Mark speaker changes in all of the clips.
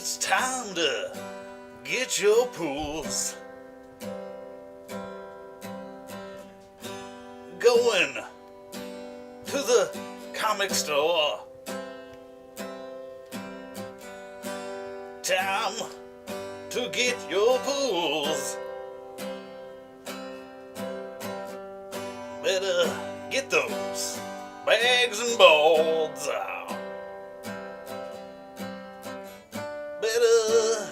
Speaker 1: It's time to get your pulls. Going to the comic store. Time to get your pulls. Better get those bags and balls out. Better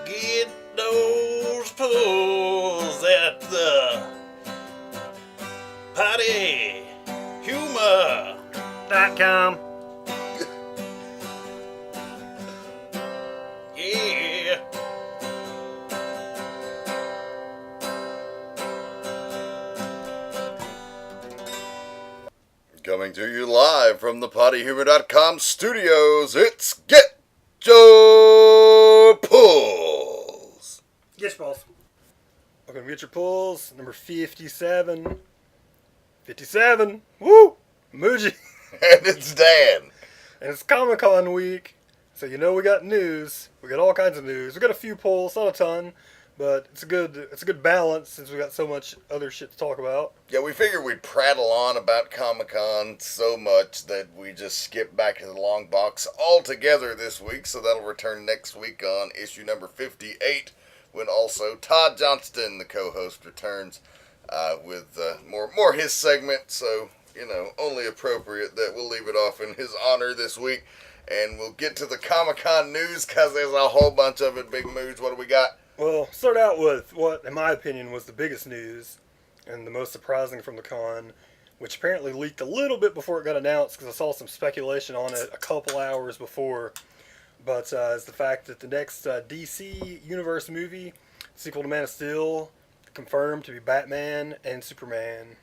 Speaker 1: get those pulls at the pottyhumor.com. Yeah.
Speaker 2: Coming to you live from the pottyhumor.com studios, it's Getchyapulls.
Speaker 3: Getchyapulls. Welcome to Get Your Pulls, number 57. 57! Woo! Muji.
Speaker 2: And it's Dan.
Speaker 3: And it's Comic-Con week, so you know we got news. We got all kinds of news. We got a few polls, not a ton, but it's a good balance since we got so much other shit to talk about.
Speaker 2: Yeah, we figured we'd prattle on about Comic-Con so much that we just skip back to the long box altogether this week, so that'll return next week on issue number 58, when also Todd Johnston, the co-host, returns with more his segment, so, you know, only appropriate that we'll leave it off in his honor this week, and we'll get to the Comic-Con news, because there's a whole bunch of it. Big moves. What do we got?
Speaker 3: Well, start out with what, in my opinion, was the biggest news and the most surprising from the con, which apparently leaked a little bit before it got announced because I saw some speculation on it a couple hours before. But it's the fact that the next DC Universe movie, sequel to Man of Steel, confirmed to be Batman and Superman.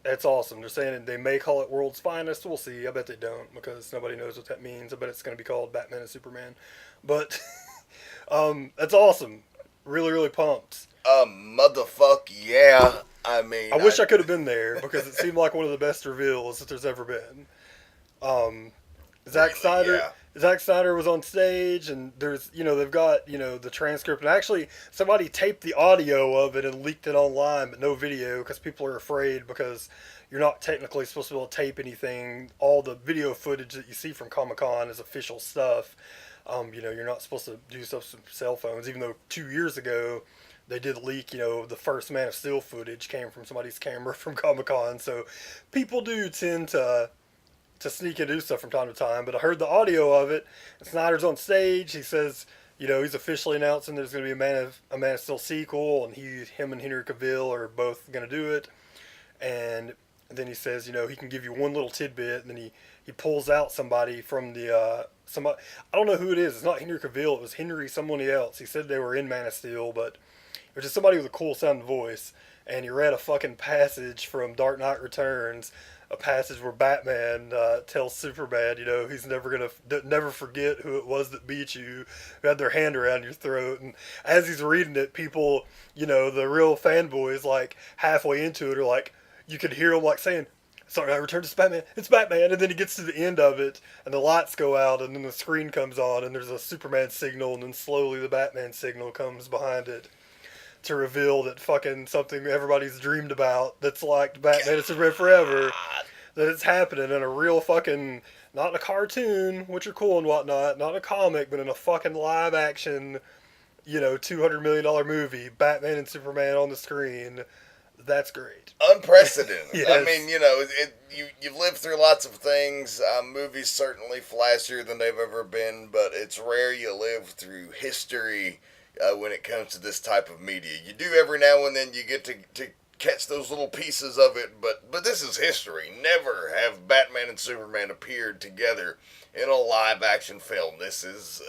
Speaker 3: That's awesome. They're saying they may call it World's Finest. We'll see. I bet they don't because nobody knows what that means. I bet it's going to be called Batman and Superman. But that's awesome. Really, really pumped.
Speaker 2: Motherfuck yeah. I mean,
Speaker 3: I wish I could have been there because it seemed like one of the best reveals that there's ever been. Zack Snyder was on stage, and there's, they've got, the transcript, and actually somebody taped the audio of it and leaked it online, but no video because people are afraid because you're not technically supposed to be able to tape anything. All the video footage that you see from Comic-Con is official stuff. You're not supposed to do stuff with cell phones, even though 2 years ago they did leak, the first Man of Steel footage came from somebody's camera from Comic-Con. So people do tend to sneak and do stuff from time to time. But I heard the audio of it, and Snyder's on stage. He says, he's officially announcing there's going to be a Man of Steel sequel, and him and Henry Cavill are both going to do it. And then he says, he can give you one little tidbit, and then he pulls out somebody from the I don't know who it is. It's not Henry Cavill. It was somebody else. He said they were in Man of Steel, but it was just somebody with a cool sounding voice. And he read a fucking passage from Dark Knight Returns, a passage where Batman tells Superman, he's never forget who it was that beat you, who had their hand around your throat. And as he's reading it, people, the real fanboys, like halfway into it, are like, you could hear him like saying, "Sorry, I returned to Batman. It's Batman." And then he gets to the end of it, and the lights go out, and then the screen comes on, and there's a Superman signal, and then slowly the Batman signal comes behind it to reveal that fucking something everybody's dreamed about that's like Batman and Superman forever, that it's happening in a real fucking, not in a cartoon, which are cool and whatnot, not in a comic, but in a fucking live action, $200 million movie, Batman and Superman on the screen. That's great.
Speaker 2: Unprecedented.
Speaker 3: Yes.
Speaker 2: I mean, you've lived through lots of things. Movies certainly flashier than they've ever been, but it's rare you live through history when it comes to this type of media. You do every now and then, you get to catch those little pieces of it, but this is history. Never have Batman and Superman appeared together in a live action film. This is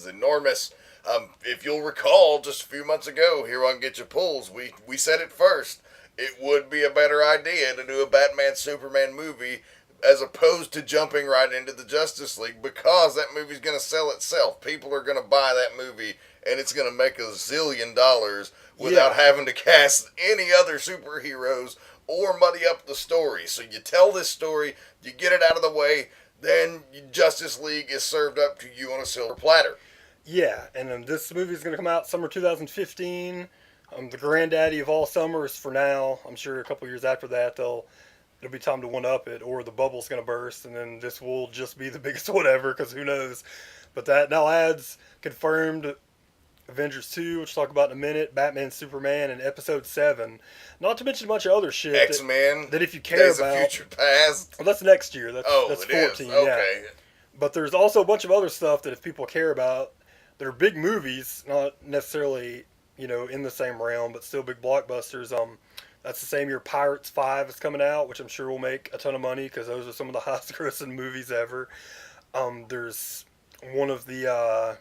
Speaker 2: enormous. If you'll recall, just a few months ago here on Get Your Pulls, we said it first. It would be a better idea to do a Batman-Superman movie as opposed to jumping right into the Justice League, because that movie's going to sell itself. People are going to buy that movie, and it's going to make $1 zillion without having to cast any other superheroes or muddy up the story. So you tell this story, you get it out of the way, then Justice League is served up to you on a silver platter.
Speaker 3: Yeah, and this movie is going to come out summer 2015. The granddaddy of all summers for now. I'm sure a couple years after that, it'll be time to one up it, or the bubble's going to burst, and then this will just be the biggest whatever, because who knows. But that now adds confirmed Avengers 2, which we'll talk about in a minute, Batman, Superman, and Episode 7. Not to mention a bunch of other shit
Speaker 2: X-Men.
Speaker 3: that if you care
Speaker 2: Days
Speaker 3: about.
Speaker 2: of Future Past.
Speaker 3: Well, that's next year. That's 14,
Speaker 2: is.
Speaker 3: yeah.
Speaker 2: Okay.
Speaker 3: But there's also a bunch of other stuff that if people care about, that are big movies, not necessarily, in the same realm, but still big blockbusters. That's the same year Pirates 5 is coming out, which I'm sure will make a ton of money because those are some of the highest grossing movies ever. There's one of the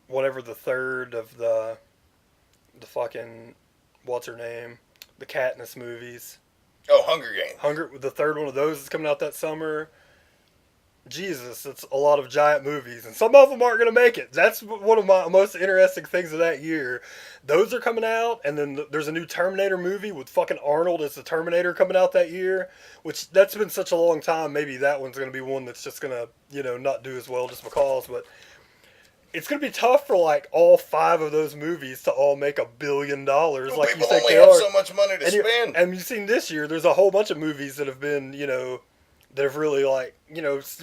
Speaker 3: whatever the third of the fucking what's her name, the Katniss movies.
Speaker 2: Oh, Hunger Games.
Speaker 3: The third one of those is coming out that summer. Jesus, it's a lot of giant movies, and some of them aren't going to make it. That's one of my most interesting things of that year. Those are coming out, and then there's a new Terminator movie with fucking Arnold as the Terminator coming out that year, which that's been such a long time. Maybe that one's going to be one that's just going to, not do as well just because, but it's going to be tough for like all 5 of those movies to all make $1 billion.
Speaker 2: Well,
Speaker 3: like
Speaker 2: people
Speaker 3: you think
Speaker 2: only
Speaker 3: they
Speaker 2: have
Speaker 3: are.
Speaker 2: so much money to spend.
Speaker 3: And you've seen this year, there's a whole bunch of movies that have been, that have really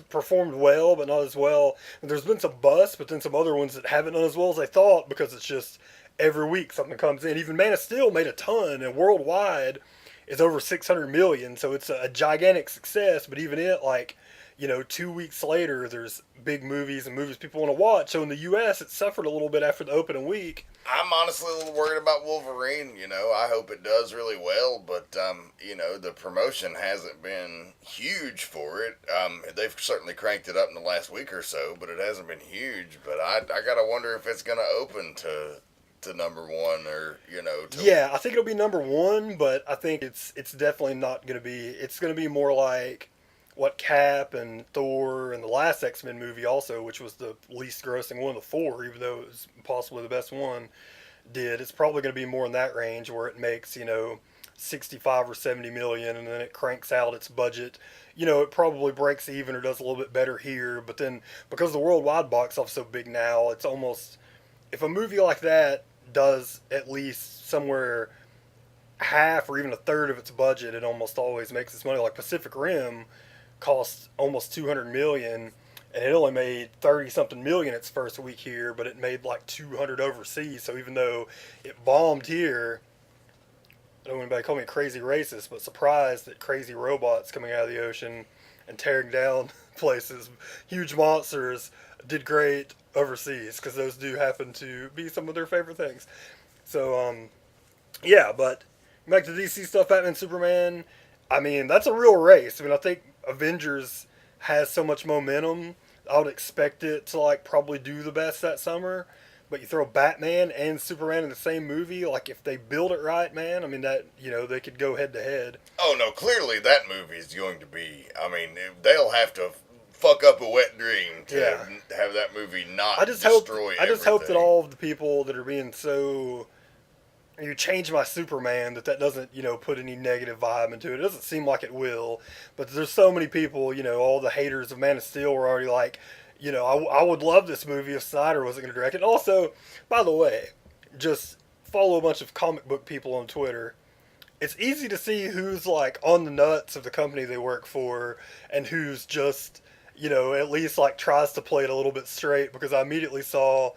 Speaker 3: performed well, but not as well. And there's been some busts, but then some other ones that haven't done as well as they thought because it's just every week something comes in. Even Man of Steel made a ton, and worldwide is over 600 million, so it's a gigantic success. But even it, 2 weeks later, there's big movies and movies people want to watch. So in the U.S., it suffered a little bit after the opening week.
Speaker 2: I'm honestly a little worried about Wolverine. I hope it does really well, but the promotion hasn't been huge for it. They've certainly cranked it up in the last week or so, but it hasn't been huge. But I gotta wonder if it's gonna open to number one or
Speaker 3: Yeah, I think it'll be number one, but I think it's definitely not gonna be. It's gonna be more like what Cap and Thor and the last X-Men movie also, which was the least grossing one of the 4, even though it was possibly the best one, did. It's probably going to be more in that range where it makes, 65 or 70 million and then it cranks out its budget. It probably breaks even or does a little bit better here, but then because the worldwide box office is so big now, it's almost, if a movie like that does at least somewhere half or even a third of its budget, it almost always makes its money. Like Pacific Rim cost almost 200 million and it only made 30 something million its first week here, but it made like 200 overseas. So even though it bombed here, I don't want anybody to call me a crazy racist, but surprised at crazy robots coming out of the ocean and tearing down places, huge monsters, did great overseas because those do happen to be some of their favorite things. So yeah, but back to DC stuff, Batman, Superman, I mean, that's a real race. I mean, I think Avengers has so much momentum. I would expect it to probably do the best that summer. But you throw Batman and Superman in the same movie, if they build it right, man, I mean that they could go head to head.
Speaker 2: Oh no, clearly that movie is going to be. I mean, they'll have to fuck up a wet dream to have that movie not destroy everything.
Speaker 3: I just hope that all of the people that are being so you change my Superman, that doesn't, put any negative vibe into it. It doesn't seem like it will, but there's so many people, all the haters of Man of Steel were already like, I would love this movie if Snyder wasn't going to direct it. And also, by the way, just follow a bunch of comic book people on Twitter. It's easy to see who's on the nuts of the company they work for and who's just, at least tries to play it a little bit straight, because I immediately saw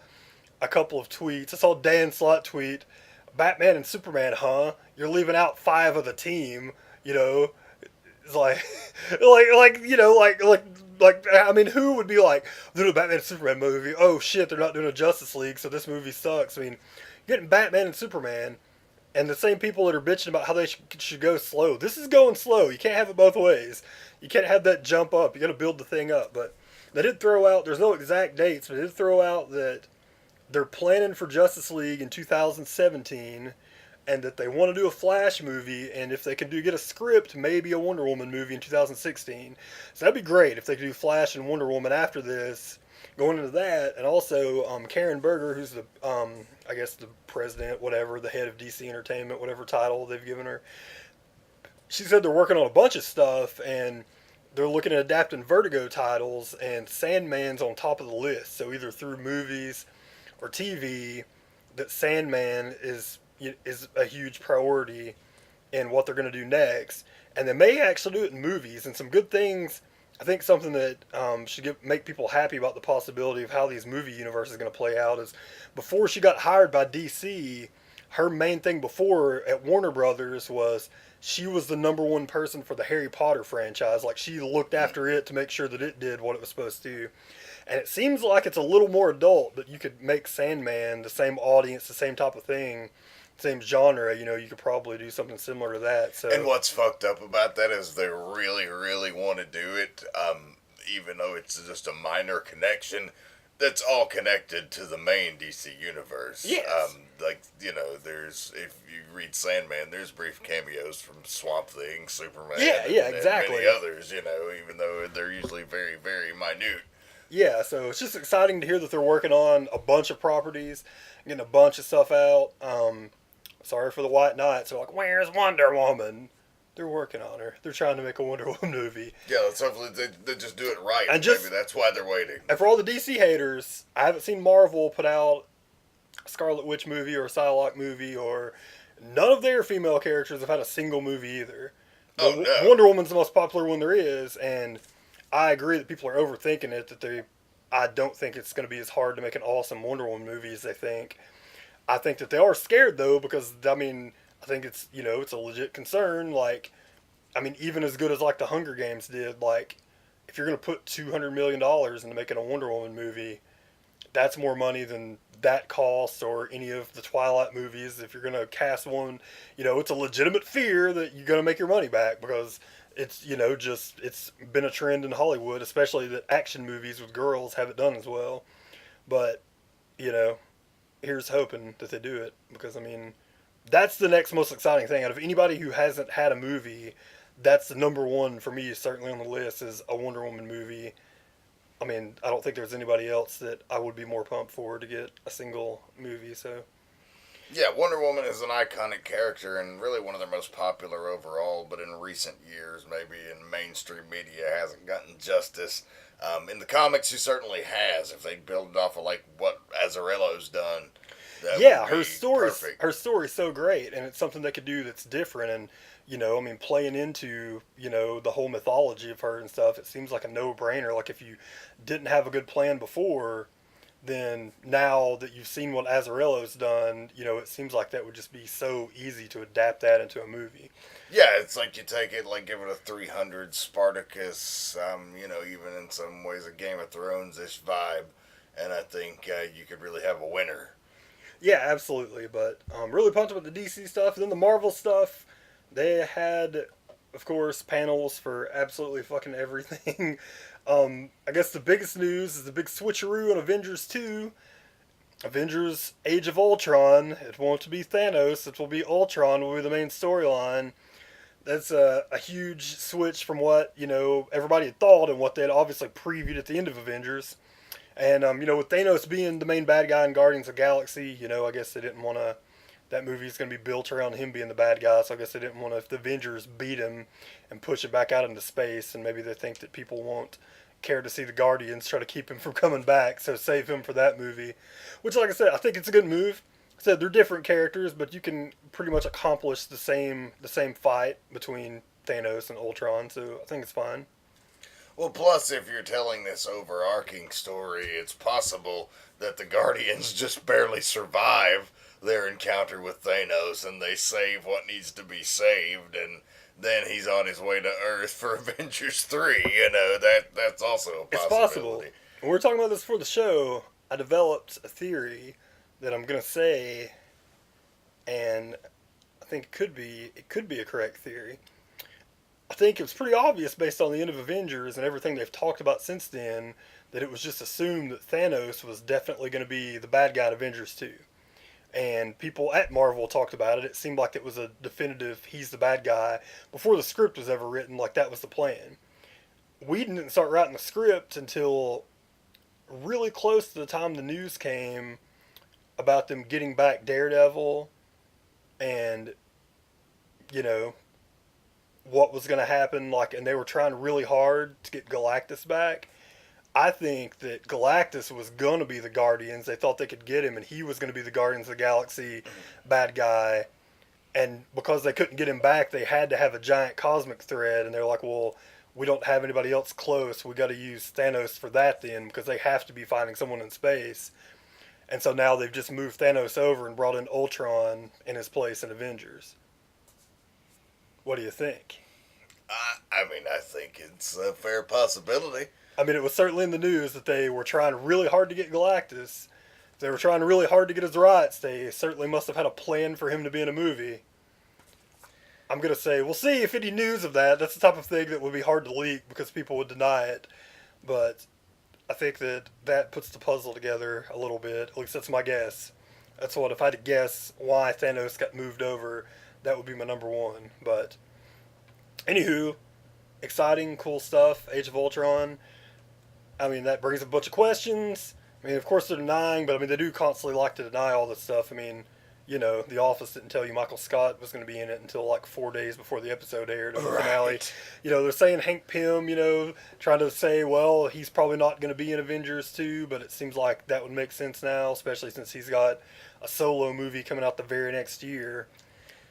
Speaker 3: a couple of tweets. I saw Dan Slott tweet, Batman and Superman, huh? You're leaving out 5 of the team, It's I mean, who would be doing a Batman and Superman movie? Oh shit, they're not doing a Justice League, so this movie sucks. I mean, getting Batman and Superman, and the same people that are bitching about how they should go slow. This is going slow. You can't have it both ways. You can't have that jump up. You got to build the thing up. But they did throw out, there's no exact dates, but they did throw out that they're planning for Justice League in 2017, and that they want to do a Flash movie, and if they can get a script, maybe a Wonder Woman movie in 2016. So that'd be great if they could do Flash and Wonder Woman after this, going into that. And also Karen Berger, who's the I guess the president, whatever, the head of DC Entertainment, whatever title they've given her, she said they're working on a bunch of stuff, and they're looking at adapting Vertigo titles, and Sandman's on top of the list. So either through movies or TV, that Sandman is a huge priority in what they're going to do next, and they may actually do it in movies. And some good things. I think something that should make people happy about the possibility of how these movie universe is going to play out is before she got hired by DC, her main thing before at Warner Brothers was she was the number one person for the Harry Potter franchise. Like, she looked after it to make sure that it did what it was supposed to. And it seems like it's a little more adult, but you could make Sandman the same audience, the same type of thing, same genre. You could probably do something similar to that. So.
Speaker 2: And what's fucked up about that is they really, really want to do it, even though it's just a minor connection. That's all connected to the main DC universe.
Speaker 3: Yes.
Speaker 2: There's, if you read Sandman, there's brief cameos from Swamp Thing, Superman,
Speaker 3: Yeah, exactly.
Speaker 2: and many others, even though they're usually very, very minute.
Speaker 3: Yeah, so it's just exciting to hear that they're working on a bunch of properties, getting a bunch of stuff out. Sorry for the White Knights. They're like, where's Wonder Woman? They're working on her. They're trying to make a Wonder Woman movie.
Speaker 2: Yeah, let's hopefully they just do it right.
Speaker 3: And
Speaker 2: Maybe that's why they're waiting.
Speaker 3: And for all the DC haters, I haven't seen Marvel put out a Scarlet Witch movie or a Psylocke movie, or none of their female characters have had a single movie either.
Speaker 2: Oh, no.
Speaker 3: Wonder Woman's the most popular one there is, and I agree that people are overthinking it. I don't think it's going to be as hard to make an awesome Wonder Woman movie as they think. I think that they are scared though, because I think it's it's a legit concern. Like, even as good as like the Hunger Games did, like if you're going to put $200 million into making a Wonder Woman movie, that's more money than that cost or any of the Twilight movies. If you're going to cast one, it's a legitimate fear that you're going to make your money back, because it's it's been a trend in Hollywood, especially that action movies with girls have it done as well. But here's hoping that they do it, because that's the next most exciting thing out of anybody who hasn't had a movie. That's the number one for me, certainly on the list, is a Wonder Woman movie. I don't think there's anybody else that I would be more pumped for to get a single movie. So
Speaker 2: yeah, Wonder Woman is an iconic character and really one of their most popular overall, but in recent years, maybe in mainstream media, hasn't gotten justice. In the comics, she certainly has. If they build it off of like what Azzarello's done,
Speaker 3: her story's so great, and it's something they could do that's different, and playing into the whole mythology of her and stuff. It seems like a no-brainer. Like, if you didn't have a good plan before, then now that you've seen what Azzarello's done, it seems like that would just be so easy to adapt that into a movie.
Speaker 2: Yeah, it's like you take it, like give it a 300 Spartacus, even in some ways a Game of Thrones-ish vibe, and I think you could really have a winner.
Speaker 3: Yeah, absolutely. But really pumped about the DC stuff. And then the Marvel stuff, they had, of course, panels for absolutely fucking everything. I guess the biggest news is the big switcheroo on Avengers 2. Avengers Age of Ultron. It won't be Thanos. It will be Ultron will be the main storyline. That's a huge switch from what, everybody had thought and what they had obviously previewed at the end of Avengers. And, with Thanos being the main bad guy in Guardians of the Galaxy, I guess they didn't want to... That movie's going to be built around him being the bad guy, so I guess they didn't want to... If the Avengers beat him and push it back out into space, and maybe they think that people won't care to see the Guardians try to keep him from coming back, so save him for that movie. Which, like I said, I think it's a good move. I said they're different characters, but you can pretty much accomplish the same fight between Thanos and Ultron, so I think it's fine.
Speaker 2: Well, plus, if you're telling this overarching story, it's possible that the Guardians just barely survive their encounter with Thanos, and they save what needs to be saved, and then he's on his way to Earth for Avengers 3. That's also a possibility.
Speaker 3: It's possible. When we were talking about this before the show, I developed a theory that I'm going to say, and I think it could be a correct theory. I think it was pretty obvious based on the end of Avengers and everything they've talked about since then that it was just assumed that Thanos was definitely going to be the bad guy in Avengers 2. And people at Marvel talked about it. It seemed like it was a definitive he's the bad guy before the script was ever written, like that was the plan. We didn't start writing the script until really close to the time the news came about them getting back Daredevil and, what was going to happen, like, and they were trying really hard to get Galactus back. I think that Galactus was going to be the Guardians. They thought they could get him, and he was going to be the Guardians of the Galaxy bad guy. And because they couldn't get him back, they had to have a giant cosmic thread. And they're like, well, we don't have anybody else close. We got to use Thanos for that then, because they have to be finding someone in space. And so now they've just moved Thanos over and brought in Ultron in his place in Avengers. What do you think?
Speaker 2: I mean, I think it's a fair possibility.
Speaker 3: I mean, it was certainly in the news that they were trying really hard to get Galactus. If they were trying really hard to get his rights, they certainly must have had a plan for him to be in a movie. I'm going to say, we'll see if any news of that. That's the type of thing that would be hard to leak because people would deny it. But I think that puts the puzzle together a little bit. At least that's my guess. That's what, if I had to guess why Thanos got moved over, that would be my number one. But, anywho, exciting, cool stuff. Age of Ultron. I mean, that brings up a bunch of questions. I mean, of course they're denying, but I mean, they do constantly like to deny all this stuff. I mean, you know, The Office didn't tell you Michael Scott was going to be in it until like 4 days before the episode aired in the finale. You know, they're saying Hank Pym, you know, trying to say, well, he's probably not going to be in Avengers 2, but it seems like that would make sense now, especially since he's got a solo movie coming out the very next year.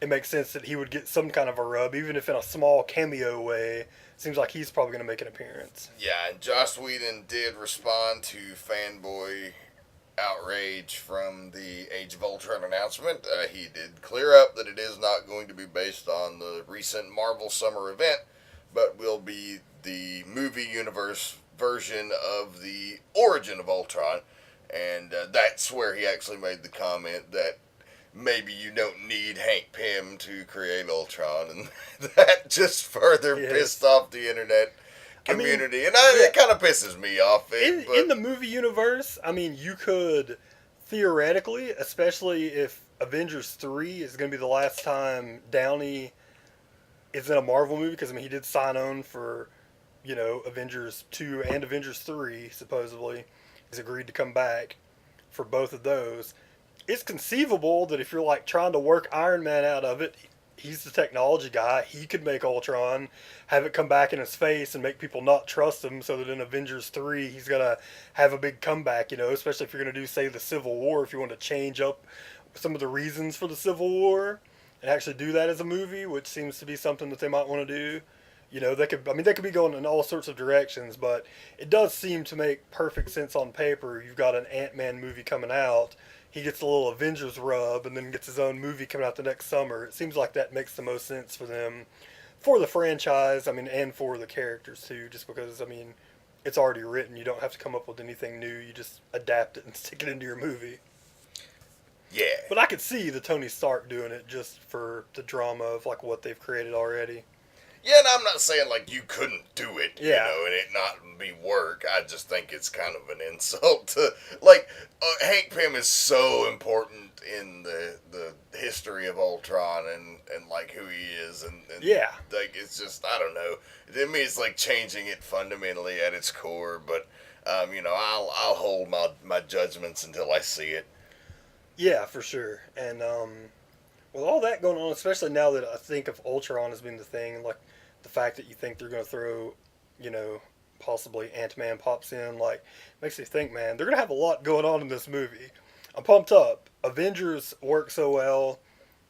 Speaker 3: It makes sense that he would get some kind of a rub, even if in a small cameo way. Seems like he's probably going to make an appearance.
Speaker 2: Yeah, and Joss Whedon did respond to fanboy outrage from the Age of Ultron announcement. He did clear up that it is not going to be based on the recent Marvel summer event, but will be the movie universe version of the origin of Ultron. And that's where he actually made the comment that maybe you don't need Hank Pym to create Ultron, and that just further pissed off the internet community. And it kind of pisses me off.
Speaker 3: In the movie universe, I mean, you could theoretically, especially if Avengers 3 is going to be the last time Downey is in a Marvel movie, because I mean, he did sign on for, you know, Avengers 2 and Avengers 3, supposedly. He's agreed to come back for both of those. It's conceivable that if you're like trying to work Iron Man out of it, he's the technology guy. He could make Ultron, have it come back in his face and make people not trust him, so that in Avengers 3 he's going to have a big comeback, you know, especially if you're going to do, say, the Civil War, if you want to change up some of the reasons for the Civil War and actually do that as a movie, which seems to be something that they might want to do. You know, they could be going in all sorts of directions, but it does seem to make perfect sense on paper. You've got an Ant-Man movie coming out. He gets a little Avengers rub and then gets his own movie coming out the next summer. It seems like that makes the most sense for them, for the franchise, I mean, and for the characters too, just because, I mean, it's already written. You don't have to come up with anything new. You just adapt it and stick it into your movie.
Speaker 2: Yeah.
Speaker 3: But I could see the Tony Stark doing it just for the drama of, like, what they've created already.
Speaker 2: Yeah, and I'm not saying, like, you couldn't do it, you know, and it not be work. I just think it's kind of an insult to, like, Hank Pym is so important in the history of Ultron and like, who he is, and like, it's just, I don't know. To me, it's like changing it fundamentally at its core, but, you know, I'll hold my judgments until I see it.
Speaker 3: Yeah, for sure. And, with all that going on, especially now that I think of Ultron as being the thing, like the fact that you think they're going to throw, you know, possibly Ant-Man pops in, like, makes you think, man, they're going to have a lot going on in this movie. I'm pumped up. Avengers work so well,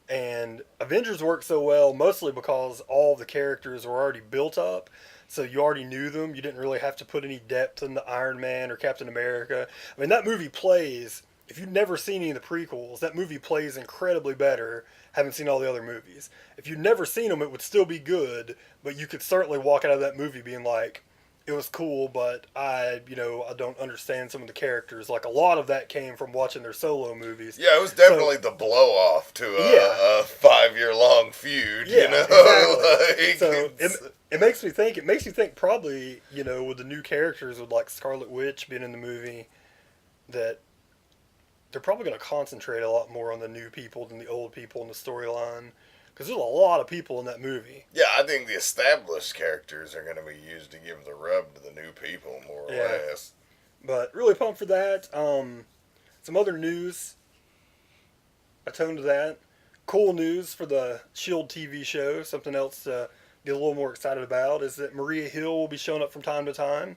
Speaker 3: and Avengers work so well mostly because all the characters were already built up, so you already knew them. You didn't really have to put any depth into Iron Man or Captain America. I mean, that movie plays... If you've never seen any of the prequels, that movie plays incredibly better, having seen all the other movies. If you'd never seen them, it would still be good, but you could certainly walk out of that movie being like, it was cool, but I don't understand some of the characters. Like, a lot of that came from watching their solo movies.
Speaker 2: Yeah, it was definitely the blow-off to a 5-year-long feud, you know?
Speaker 3: Exactly. So, it makes me think probably, you know, with the new characters, with, like, Scarlet Witch being in the movie, that they're probably going to concentrate a lot more on the new people than the old people in the storyline. Because there's a lot of people in that movie.
Speaker 2: Yeah, I think the established characters are going to be used to give the rub to the new people, more or less.
Speaker 3: But really pumped for that. Some other news. I toned to that. Cool news for the S.H.I.E.L.D. TV show. Something else to get a little more excited about is that Maria Hill will be showing up from time to time.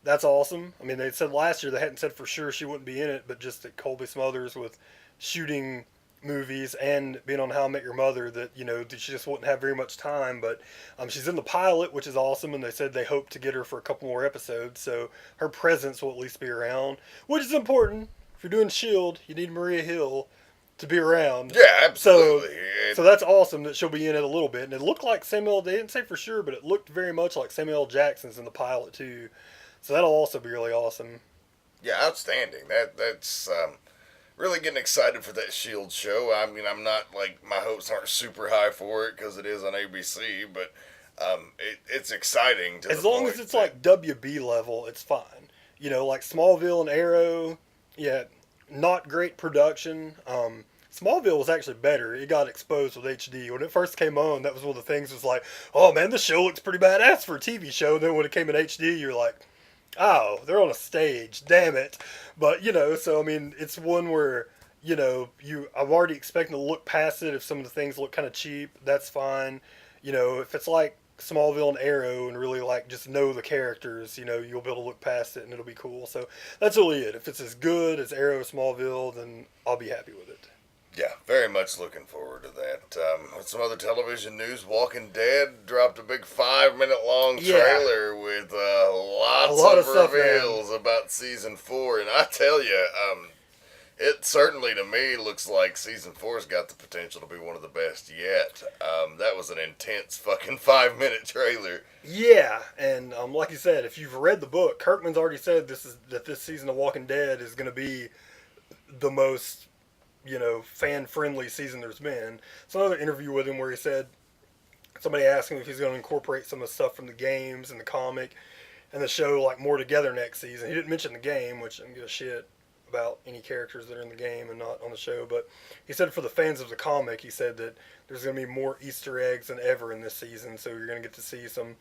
Speaker 3: That's awesome. I mean, they said last year they hadn't said for sure she wouldn't be in it, but just that Colby Smulders with shooting movies and being on How I Met Your Mother, that that she just wouldn't have very much time. But she's in the pilot, which is awesome, and they said they hope to get her for a couple more episodes, so her presence will at least be around, which is important. If you're doing Shield, you need Maria Hill to be around.
Speaker 2: Yeah, absolutely.
Speaker 3: So that's awesome that she'll be in it a little bit, and it looked like Samuel. They didn't say for sure, but it looked very much like Samuel L. Jackson's in the pilot too. So that'll also be really awesome.
Speaker 2: Yeah, outstanding. That's really getting excited for that Shield show. I mean, I'm not like, my hopes aren't super high for it because it is on ABC, but it's exciting.
Speaker 3: As long as it's like WB level, it's fine. Like Smallville and Arrow, yeah, not great production. Smallville was actually better. It got exposed with HD. When it first came on, that was one of the things was like, oh man, this show looks pretty badass for a TV show. Then when it came in HD, you're like, oh, they're on a stage, damn it. But, so, I mean, it's one where, I'm already expecting to look past it. If some of the things look kind of cheap, that's fine. If it's like Smallville and Arrow and really, like, just know the characters, you'll be able to look past it and it'll be cool. So that's really it. If it's as good as Arrow or Smallville, then I'll be happy with it.
Speaker 2: Yeah, very much looking forward to that. With some other television news, Walking Dead dropped a big 5-minute long trailer with lots of reveals about season 4, and I tell you, it certainly to me looks like season 4's got the potential to be one of the best yet. That was an intense fucking 5-minute trailer.
Speaker 3: Yeah, and like you said, if you've read the book, Kirkman's already said that this season of Walking Dead is going to be the most fan-friendly season there's been. It's another interview with him where he said, somebody asked him if he's going to incorporate some of the stuff from the games and the comic and the show like more together next season. He didn't mention the game, which I don't give a shit about any characters that are in the game and not on the show, but he said for the fans of the comic, he said that there's going to be more Easter eggs than ever in this season, so you're going to get to see some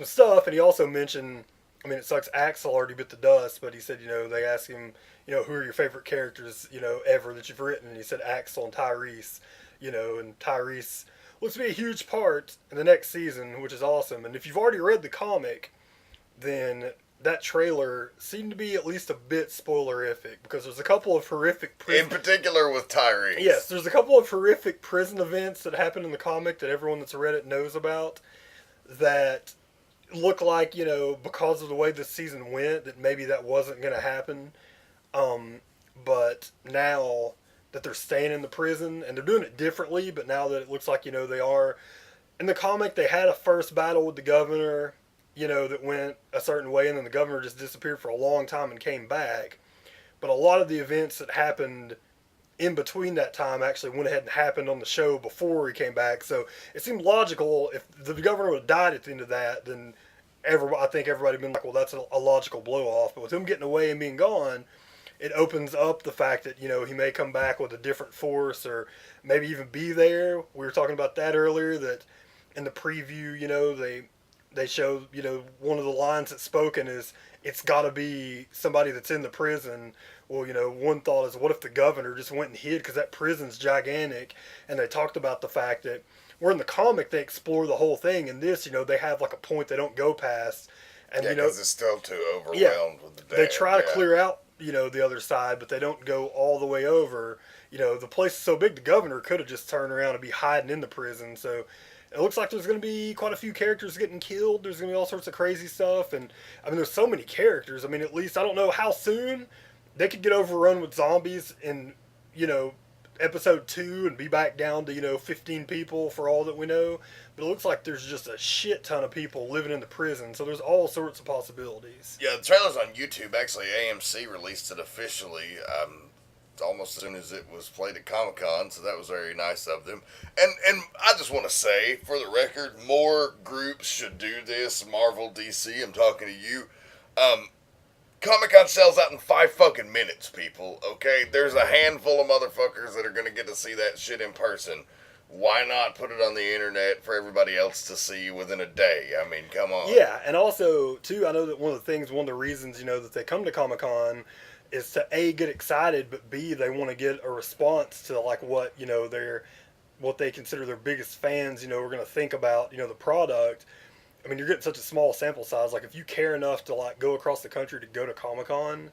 Speaker 3: stuff. And he also mentioned, I mean, it sucks Axel already bit the dust, but he said, they asked him, who are your favorite characters, ever that you've written? And he said Axel and Tyrese, and Tyrese looks to be a huge part in the next season, which is awesome. And if you've already read the comic, then that trailer seemed to be at least a bit spoilerific, because there's a couple of horrific
Speaker 2: in particular with Tyrese.
Speaker 3: Yes, there's a couple of horrific prison events that happen in the comic that everyone that's read it knows about that look like, because of the way this season went, that maybe that wasn't going to happen. But now that they're staying in the prison, and they're doing it differently, but now that it looks like, they are... In the comic, they had a first battle with the governor, that went a certain way, and then the governor just disappeared for a long time and came back. But a lot of the events that happened in between that time actually went ahead and happened on the show before he came back. So it seemed logical. If the governor would have died at the end of that, then I think everybody would have been like, well, that's a logical blow-off. But with him getting away and being gone, it opens up the fact that, he may come back with a different force or maybe even be there. We were talking about that earlier, that in the preview, they show, one of the lines that's spoken is, it's got to be somebody that's in the prison. Well, one thought is, what if the governor just went and hid because that prison's gigantic? And they talked about the fact that where in the comic they explore the whole thing. In this, they have like a point they don't go past. And,
Speaker 2: because it's still too overwhelmed with the dad.
Speaker 3: They try to clear out, the other side, but they don't go all the way over. The place is so big, the governor could have just turned around and be hiding in the prison. So it looks like there's going to be quite a few characters getting killed. There's going to be all sorts of crazy stuff. And, I mean, there's so many characters. I mean, at least, I don't know how soon they could get overrun with zombies in, episode 2 and be back down to, 15 people for all that we know. But it looks like there's just a shit ton of people living in the prison. So there's all sorts of possibilities.
Speaker 2: Yeah, the trailer's on YouTube. Actually, AMC released it officially almost as soon as it was played at Comic-Con, so that was very nice of them. And I just want to say, for the record, more groups should do this. Marvel, DC, I'm talking to you. Comic-Con sells out in 5 fucking minutes, people, okay? There's a handful of motherfuckers that are going to get to see that shit in person. Why not put it on the internet for everybody else to see within a day? I mean, come on.
Speaker 3: Yeah, and also, too, I know that one of the reasons, that they come to Comic-Con is to A, get excited, but B, they want to get a response to, like, what, their what they consider their biggest fans, are going to think about, the product. I mean, you're getting such a small sample size. Like, if you care enough to like go across the country to go to Comic-Con,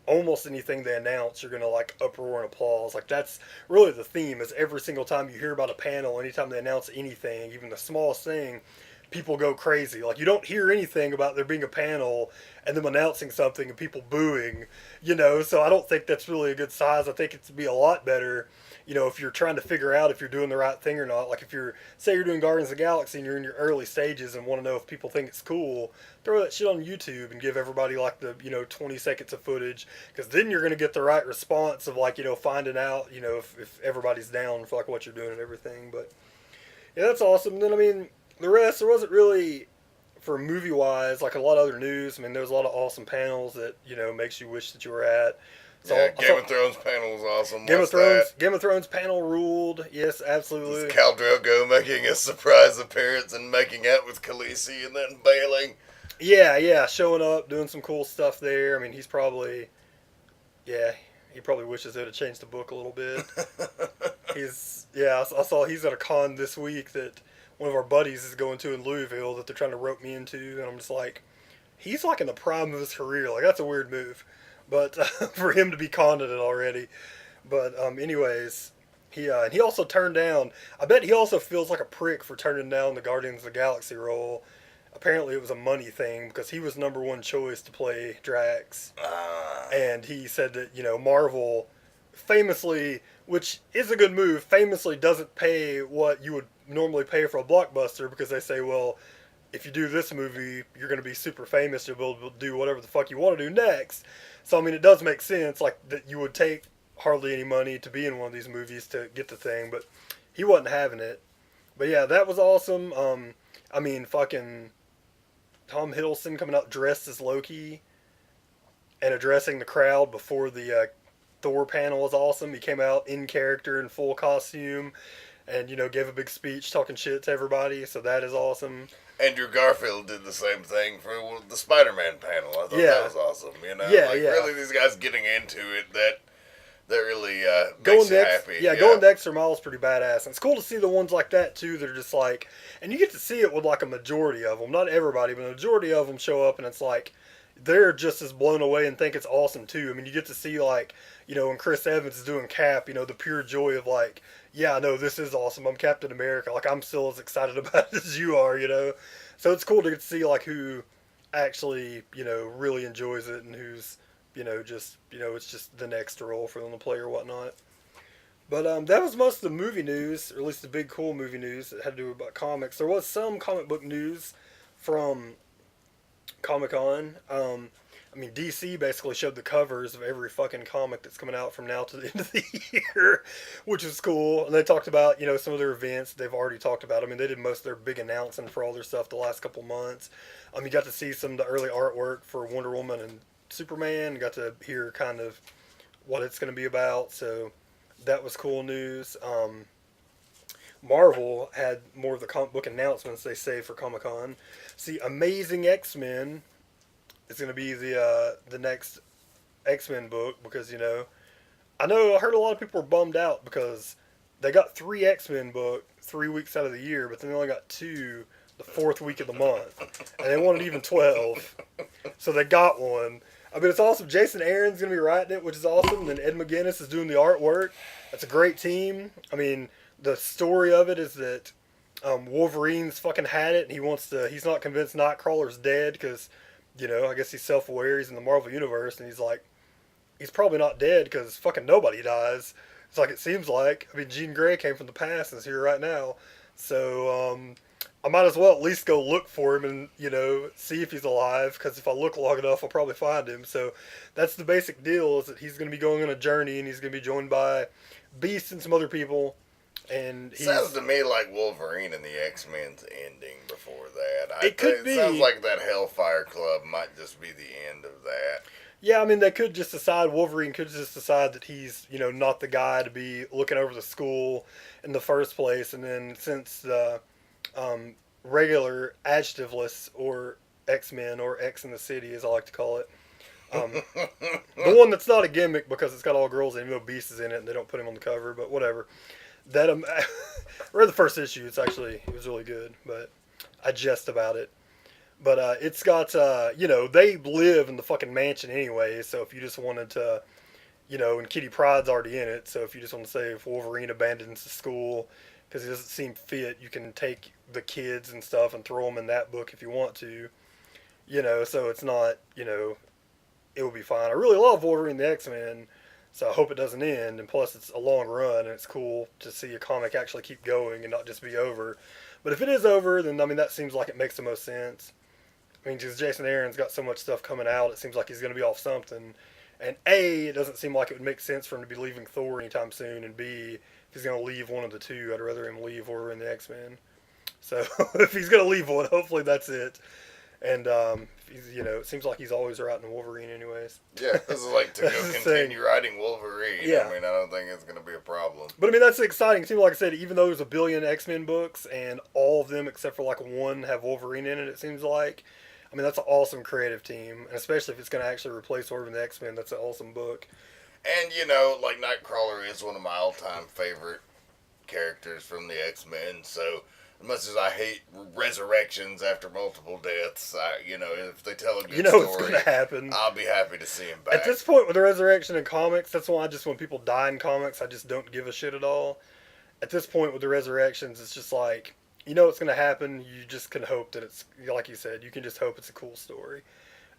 Speaker 3: almost anything they announce, you're gonna like uproar and applause. Like, that's really the theme. Is every single time you hear about a panel, anytime they announce anything, even the smallest thing, people go crazy. Like, you don't hear anything about there being a panel and them announcing something and people booing. So I don't think that's really a good size. I think it'd be a lot better, if you're trying to figure out if you're doing the right thing or not. Like, if say you're doing Guardians of the Galaxy and you're in your early stages and want to know if people think it's cool, throw that shit on YouTube and give everybody like the 20 seconds of footage, because then you're going to get the right response of like finding out if everybody's down for like what you're doing and everything. But yeah, that's awesome. And then I mean, the rest, there wasn't really, for movie wise, like a lot of other news. I mean, there was a lot of awesome panels that makes you wish that you were at.
Speaker 2: So yeah, Game of Thrones panel was awesome.
Speaker 3: Game of Thrones panel ruled. Yes, absolutely.
Speaker 2: Was Khal Drogo making a surprise appearance and making out with Khaleesi and then bailing.
Speaker 3: Yeah, showing up, doing some cool stuff there. I mean, he probably wishes they'd have changed the book a little bit. I saw he's at a con this week that one of our buddies is going to in Louisville that they're trying to rope me into, and I'm just like, he's like in the prime of his career. Like, that's a weird move. But for him to be conned at it already. But anyways, he also turned down. I bet he also feels like a prick for turning down the Guardians of the Galaxy role. Apparently it was a money thing because he was number one choice to play Drax. And he said that, Marvel famously, which is a good move, famously doesn't pay what you would normally pay for a blockbuster, because they say, well, if you do this movie, you're going to be super famous. You'll be able to do whatever the fuck you want to do next. So, I mean, it does make sense, like, that you would take hardly any money to be in one of these movies to get the thing, but he wasn't having it. But yeah, that was awesome. I mean, fucking Tom Hiddleston coming out dressed as Loki and addressing the crowd before the Thor panel was awesome. He came out in character in full costume and, gave a big speech talking shit to everybody, so that is awesome.
Speaker 2: Andrew Garfield did the same thing for the Spider-Man panel. I thought that was awesome. Really these guys getting into it, that really makes you happy.
Speaker 3: Going the extra mile is pretty badass. And it's cool to see the ones like that, too, that are just like, and you get to see it with like a majority of them. Not everybody, but a majority of them show up and it's like, they're just as blown away and think it's awesome, too. I mean, you get to see like, when Chris Evans is doing Cap, the pure joy of like, yeah, no, this is awesome. I'm Captain America. Like, I'm still as excited about it as you are, So it's cool to get to see, like, who actually, really enjoys it and who's, it's just the next role for them to play or whatnot. But that was most of the movie news, or at least the big, cool movie news that had to do about comics. There was some comic book news from Comic-Con. I mean, DC basically showed the covers of every fucking comic that's coming out from now to the end of the year, which is cool. And they talked about, some of their events they've already talked about. I mean, they did most of their big announcing for all their stuff the last couple months. You got to see some of the early artwork for Wonder Woman and Superman. Got to hear kind of what it's going to be about. So that was cool news. Marvel had more of the comic book announcements they say for Comic-Con. See, Amazing X-Men is going to be the next X-Men book, because, I heard a lot of people were bummed out because they got 3 X-Men book 3 weeks out of the year, but then they only got 2 the 4th week of the month. And they wanted even 12. So they got one. I mean, it's awesome. Jason Aaron's going to be writing it, which is awesome. And then Ed McGuinness is doing the artwork. That's a great team. I mean, the story of it is that Wolverine's fucking had it, and he's not convinced Nightcrawler's dead because, I guess he's self-aware. He's in the Marvel Universe, and he's like, he's probably not dead because fucking nobody dies. It's like, it seems like. I mean, Jean Grey came from the past and is here right now. So, I might as well at least go look for him and, see if he's alive, because if I look long enough, I'll probably find him. So that's the basic deal, is that he's going to be going on a journey, and he's going to be joined by Beast and some other people. And
Speaker 2: sounds to me like Wolverine and the X-Men's ending before that.
Speaker 3: It could be.
Speaker 2: It sounds like that Hellfire Club might just be the end of that.
Speaker 3: Yeah, I mean, they could just decide, Wolverine could just decide that he's, not the guy to be looking over the school in the first place. And then since the regular adjectiveless, or X-Men, or X in the City, as I like to call it, the one that's not a gimmick because it's got all girls and Beast is in it and they don't put him on the cover, but whatever. that read the first issue. It was really good, but I jest about it. But it's got they live in the fucking mansion anyway. So if you just wanted to, and Kitty Pryde's already in it. So if you just want to say if Wolverine abandons the school because he doesn't seem fit, you can take the kids and stuff and throw them in that book if you want to. So it's not, it will be fine. I really love Wolverine the X-Men, so I hope it doesn't end. And plus, it's a long run, and it's cool to see a comic actually keep going and not just be over. But if it is over, then, that seems like it makes the most sense. Because Jason Aaron's got so much stuff coming out, it seems like he's going to be off something. And A, it doesn't seem like it would make sense for him to be leaving Thor anytime soon. And B, if he's going to leave one of the two, I'd rather him leave Wolverine the X-Men. So if he's going to leave one, hopefully that's it. And, it seems like he's always writing Wolverine anyways.
Speaker 2: Yeah, this is like to go continue writing Wolverine.
Speaker 3: Yeah.
Speaker 2: I don't think it's going to be a problem.
Speaker 3: But, that's exciting. It seems like I said, even though there's a billion X-Men books and all of them except for like one have Wolverine in it seems like. That's an awesome creative team. And especially if it's going to actually replace Wolverine the X-Men, that's an awesome book.
Speaker 2: And, Nightcrawler is one of my all-time favorite characters from the X-Men, so as much as I hate resurrections after multiple deaths, if they tell a good story,
Speaker 3: it's going to happen.
Speaker 2: I'll be happy to see him back.
Speaker 3: At this point with the resurrection in comics, that's why when people die in comics, I just don't give a shit at all. At this point with the resurrections, it's just like, what's going to happen. You just can hope that it's, like you said, you can just hope it's a cool story.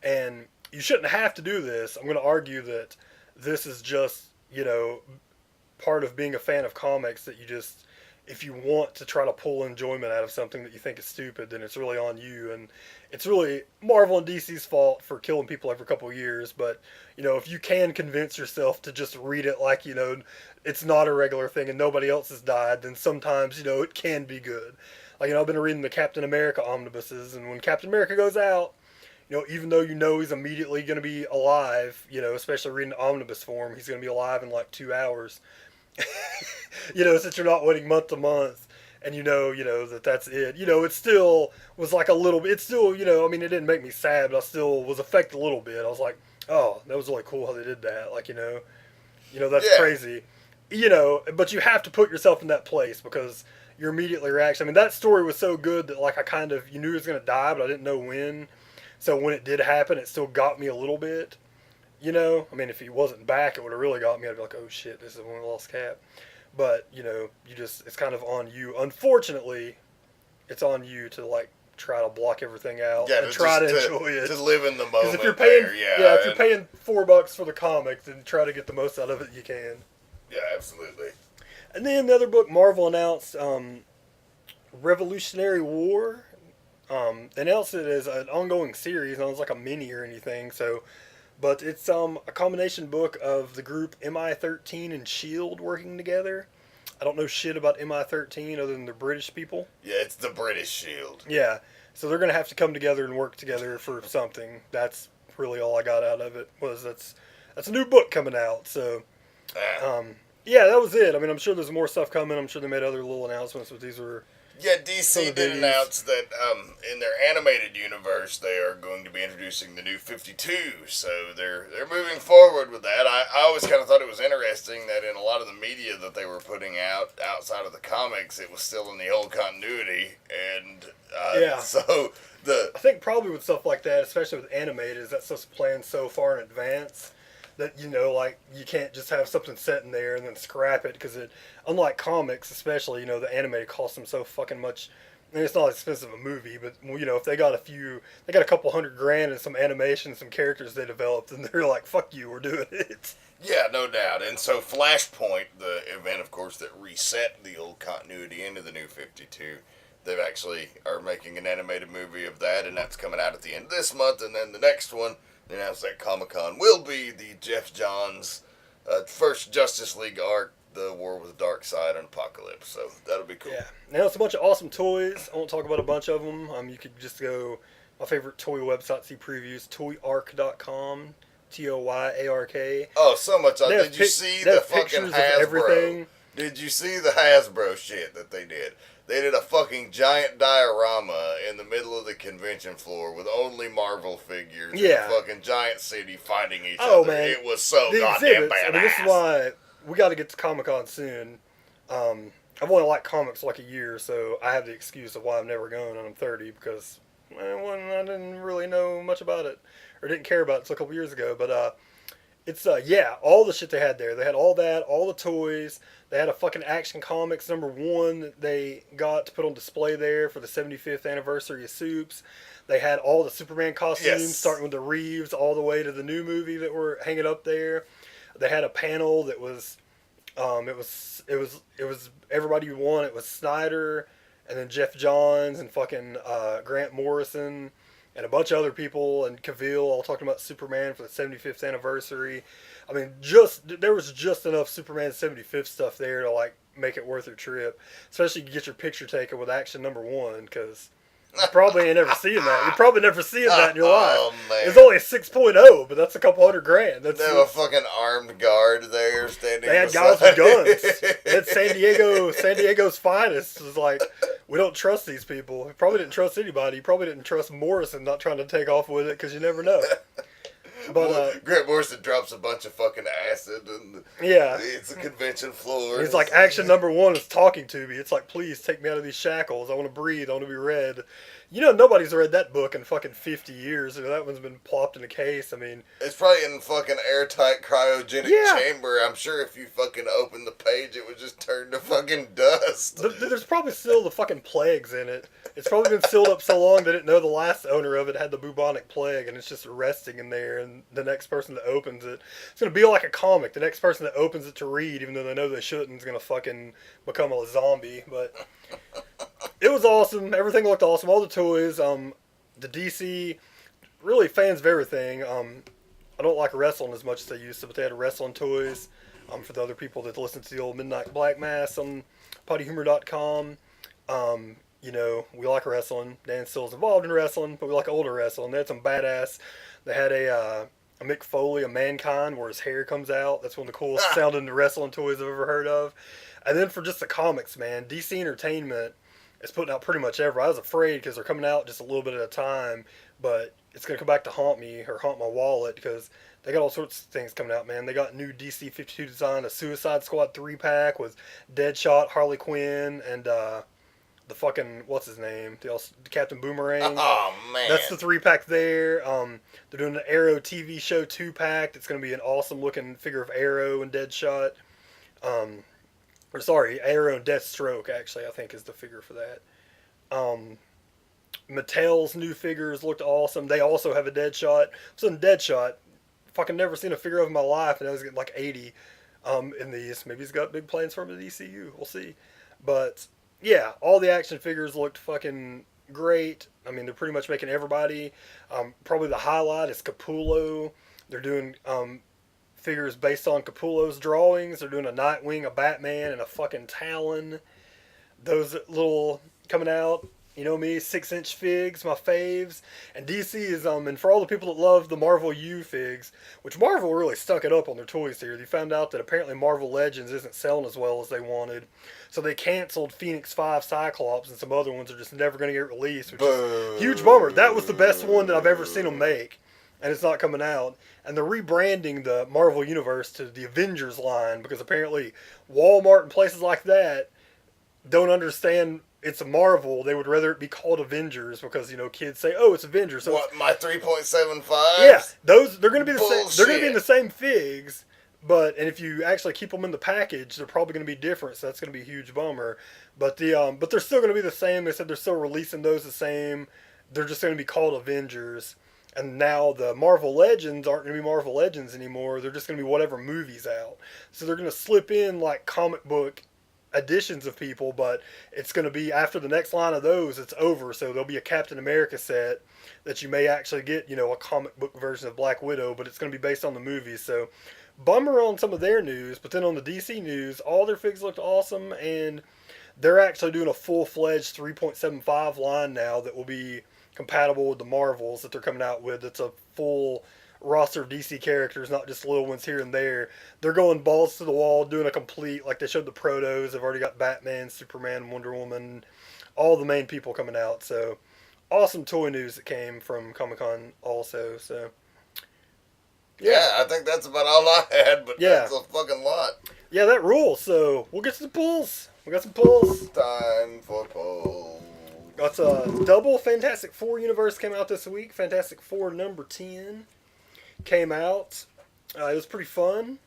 Speaker 3: And you shouldn't have to do this. I'm going to argue that this is just, part of being a fan of comics, that you just, if you want to try to pull enjoyment out of something that you think is stupid, then it's really on you. And it's really Marvel and DC's fault for killing people every couple of years. But, if you can convince yourself to just read it like, it's not a regular thing and nobody else has died, then sometimes, it can be good. Like, I've been reading the Captain America omnibuses, and when Captain America goes out, even though he's immediately going to be alive, especially reading omnibus form, he's going to be alive in like 2 hours. Since you're not waiting month to month, and that's it. It still was like a little bit, it still, it didn't make me sad, but I still was affected a little bit. I was like, oh, that was really cool how they did that. Like, that's crazy. But you have to put yourself in that place because your immediately reaction, that story was so good that like you knew he was going to die, but I didn't know when. So when it did happen, it still got me a little bit. If he wasn't back, it would have really got me. I'd be like, oh shit, this is when we lost Cap. But, it's kind of on you. Unfortunately, it's on you to like try to block everything out and try to enjoy it.
Speaker 2: To live in the moment.
Speaker 3: If you're paying, if you're paying $4 for the comic, then try to get the most out of it you can.
Speaker 2: Yeah, absolutely.
Speaker 3: And then the other book Marvel announced, Revolutionary War. They announced it as an ongoing series, not as like a mini or anything. But it's a combination book of the group MI13 and S.H.I.E.L.D. working together. I don't know shit about MI13 other than the British people.
Speaker 2: Yeah, it's the British S.H.I.E.L.D.
Speaker 3: Yeah, so they're going to have to come together and work together for something. That's really all I got out of it. That's a new book coming out. So, yeah, that was it. I'm sure there's more stuff coming. I'm sure they made other little announcements, but these were...
Speaker 2: Yeah, DC did announce that in their animated universe they are going to be introducing the new 52, so they're moving forward with that. I always kind of thought it was interesting that in a lot of the media that they were putting out outside of the comics, it was still in the old continuity, and so I
Speaker 3: think probably with stuff like that, especially with animated, is that stuff's planned so far in advance that, you can't just have something set in there and then scrap it, because unlike comics especially, the animated costs them so fucking much. It's not as expensive a movie, but, if they got a couple $100,000 and some animation, some characters they developed, and they're like, fuck you, we're doing it.
Speaker 2: Yeah, no doubt. And so Flashpoint, the event, of course, that reset the old continuity into the new 52, they actually are making an animated movie of that, and that's coming out at the end of this month, and then the next one, they announced that Comic-Con will be the Jeff Johns first Justice League arc, the War with Darkseid and Apocalypse. So that'll be cool.
Speaker 3: Yeah. Now it's a bunch of awesome toys. I won't talk about a bunch of them. You could just go my favorite toy website, see previews, toyark.com, TOYARK.
Speaker 2: Oh, so much. Did you see the fucking Hasbro?
Speaker 3: Everything.
Speaker 2: Did you see the Hasbro shit that they did? They did a fucking giant diorama in the middle of the convention floor with only Marvel figures in a fucking giant city fighting each other. Man. It was so goddamn badass.
Speaker 3: This is why we got to get to Comic-Con soon. I've only liked comics like a year, so I have the excuse of why I'm never going and I'm 30 because I didn't really know much about it or didn't care about it until a couple years ago. But it's yeah, all the shit they had there. They had all that, all the toys. They had a fucking Action Comics #1 that they got to put on display there for the 75th anniversary of Supes. They had all the Superman costumes,
Speaker 2: Yes.
Speaker 3: starting with the Reeves all the way to the new movie that were hanging up there. They had a panel that was, it was everybody you want. It was Snyder, and then Jeff Johns and fucking Grant Morrison, and a bunch of other people, and Cavill all talking about Superman for the 75th anniversary. I mean, there was just enough Superman 75th stuff there to like make it worth your trip, especially to get your picture taken with Action #1 because. You probably ain't never seeing that. You probably never seen that in your life.
Speaker 2: Oh, man.
Speaker 3: It's only a 6.0, but that's a couple $100,000. That's
Speaker 2: They have a fucking armed guard there standing.
Speaker 3: They had
Speaker 2: beside
Speaker 3: guys with guns.
Speaker 2: it.
Speaker 3: That's San Diego's finest. It was like, we don't trust these people. He probably didn't trust anybody. He probably didn't trust Morrison not trying to take off with it because you never know. But
Speaker 2: Grant Morrison drops a bunch of fucking acid and
Speaker 3: yeah,
Speaker 2: it's a convention floor.
Speaker 3: he's like, Action #1 is talking to me. It's like, please take me out of these shackles. I want to breathe. I want to be read. You know, nobody's read that book in fucking 50 years. You know, that one's been plopped in a case. I mean,
Speaker 2: It's probably in fucking airtight cryogenic
Speaker 3: Yeah.
Speaker 2: chamber. I'm sure if you fucking open the page, it would just turn to fucking dust.
Speaker 3: there's probably still the fucking plagues in it. It's probably been sealed up so long they didn't know the last owner of it had the bubonic plague, and it's just resting in there. And the next person that opens it, it's gonna be like a comic. The next person that opens it to read, even though they know they shouldn't, is gonna fucking become a zombie. But it was awesome. Everything looked awesome. All the toys. The DC, really fans of everything. I don't like wrestling as much as they used to, but they had wrestling toys. For the other people that listen to the old Midnight Black Mass on pottyhumor.com. You know, we like wrestling. Dan still's involved in wrestling, but we like older wrestling. They had some badass. They had a Mick Foley, a Mankind, where his hair comes out. That's one of the coolest sounding wrestling toys I've ever heard of. And then for just the comics, man, DC Entertainment is putting out pretty much every. I was afraid because they're coming out just a little bit at a time, but it's going to come back to haunt me or haunt my wallet because they got all sorts of things coming out, man. They got new DC 52 design, a Suicide Squad 3-pack with Deadshot, Harley Quinn, and the fucking, what's his name? Captain Boomerang.
Speaker 2: Oh, man.
Speaker 3: That's the 3-pack there. They're doing an Arrow TV show 2-pack. That's going to be an awesome looking figure of Arrow and Deadshot. Or sorry, Arrow and Deathstroke, actually, I think is the figure for that. Mattel's new figures looked awesome. They also have a Deadshot. So Deadshot, fucking never seen a figure of in my life, and I was getting like 80 in these. Maybe he's got big plans for him at ECU. We'll see. But yeah, all the action figures looked fucking great. I mean, they're pretty much making everybody. Probably the highlight is Capullo. They're doing figures based on Capullo's drawings. They're doing a Nightwing, a Batman, and a fucking Talon. Those little coming out. You know me, 6-inch figs, my faves. And DC is, and for all the people that love the Marvel U figs, which Marvel really stuck it up on their toys here. They found out that apparently Marvel Legends isn't selling as well as they wanted. So they canceled Phoenix 5 Cyclops, and some other ones are just never going to get released, which is a huge bummer. That was the best one that I've ever seen them make, and it's not coming out. And they're rebranding the Marvel Universe to the Avengers line, because apparently Walmart and places like that don't understand it's a Marvel. They would rather it be called Avengers because, you know, kids say, "Oh, it's Avengers." So
Speaker 2: what, my 3.75?
Speaker 3: yeah, those they're going to be the same.
Speaker 2: Bullshit.
Speaker 3: They're going to be in the same figs, and if you actually keep them in the package, they're probably going to be different. So that's going to be a huge bummer. But but they're still going to be the same. They said they're still releasing those the same. They're just going to be called Avengers. And now the Marvel Legends aren't going to be Marvel Legends anymore. They're just going to be whatever movie's out. So they're going to slip in like comic book editions of people, but it's going to be after the next line of those, it's over. So there'll be a Captain America set that you may actually get, you know, a comic book version of Black Widow, but it's going to be based on the movies. So bummer on some of their news, but then on the DC news, all their figs looked awesome, and they're actually doing a full-fledged 3.75 line now that will be compatible with the Marvels that they're coming out with. It's a full roster of DC characters, not just little ones here and there. They're going balls to the wall, doing a complete, like they showed the protos. They've already got Batman, Superman, Wonder Woman, all the main people coming out. So awesome toy news that came from Comic-Con also. So
Speaker 2: Yeah, I think that's about all I had, but
Speaker 3: Yeah.
Speaker 2: that's a fucking lot.
Speaker 3: yeah, that rules. So we'll get to the pulls. We got some pulls.
Speaker 2: Time for polls.
Speaker 3: Got a double Fantastic Four universe came out this week. Fantastic Four number 10 came out. It was pretty fun.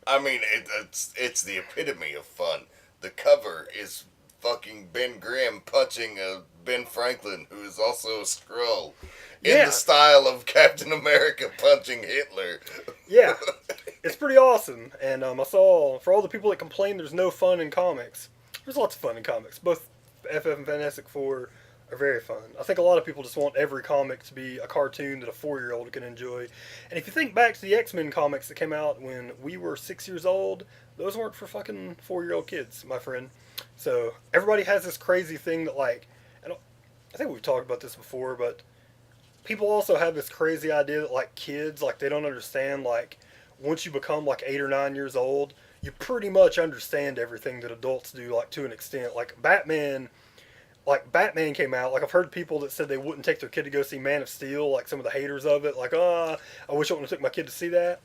Speaker 2: I mean, it's the epitome of fun. The cover is fucking Ben Grimm punching Ben Franklin, who is also a Skrull, in the style of Captain America punching Hitler.
Speaker 3: Yeah, it's pretty awesome. And I saw, for all the people that complain there's no fun in comics, there's lots of fun in comics. Both FF and Fantastic Four are very fun. I think a lot of people just want every comic to be a cartoon that a 4-year-old can enjoy. And if you think back to the X-Men comics that came out when we were 6 years old, those weren't for fucking 4-year-old kids, my friend. So everybody has this crazy thing that, like, I think we've talked about this before, but people also have this crazy idea that, like, kids, like, they don't understand, like, once you become, like, 8 or 9 years old, you pretty much understand everything that adults do, like, to an extent. Like, Batman came out, like, I've heard people that said they wouldn't take their kid to go see Man of Steel, like, some of the haters of it, like, I wish I wouldn't have took my kid to see that.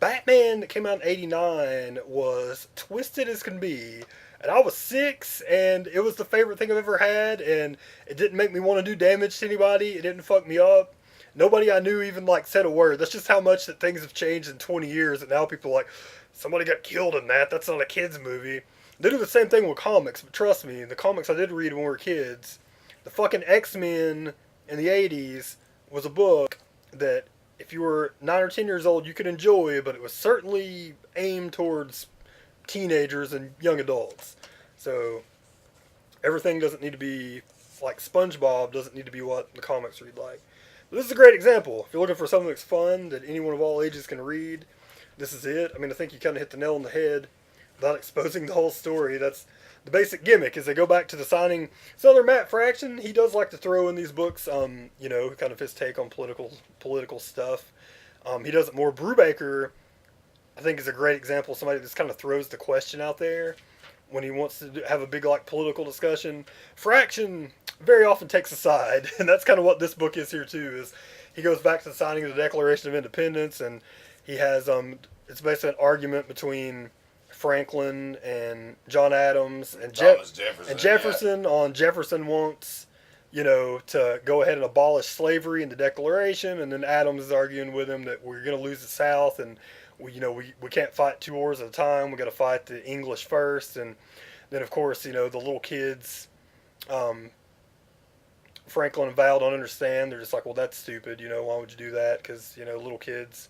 Speaker 3: Batman that came out in 89 was twisted as can be. And I was 6, and it was the favorite thing I've ever had, and it didn't make me want to do damage to anybody. It didn't fuck me up. Nobody I knew even, like, said a word. That's just how much that things have changed in 20 years, and now people are like, somebody got killed in that. That's not a kid's movie. They do the same thing with comics, but trust me, the comics I did read when we were kids, the fucking X-Men in the 80s was a book that if you were 9 or 10 years old, you could enjoy, but it was certainly aimed towards teenagers and young adults. So everything doesn't need to be like SpongeBob doesn't need to be what the comics read like. But this is a great example. If you're looking for something that's fun that anyone of all ages can read, this is it. I mean, I think you kind of hit the nail on the head without exposing the whole story. That's the basic gimmick. Is they go back to the signing. So they're Matt Fraction. He does like to throw in these books, kind of his take on political stuff. He does it more. Brubaker, I think, is a great example of somebody that just kind of throws the question out there when he wants to have a big, like, political discussion. Fraction very often takes a side, and that's kind of what this book is here, too, is he goes back to the signing of the Declaration of Independence, and he has, it's basically an argument between Franklin and John Adams and Jefferson on Jefferson wants, to go ahead and abolish slavery in the Declaration, and then Adams is arguing with him that we're going to lose the South, and we can't fight 2 wars at a time. We got to fight the English first, and then of course the little kids, Franklin and Val don't understand. They're just like, well, that's stupid. Why would you do that? Because little kids,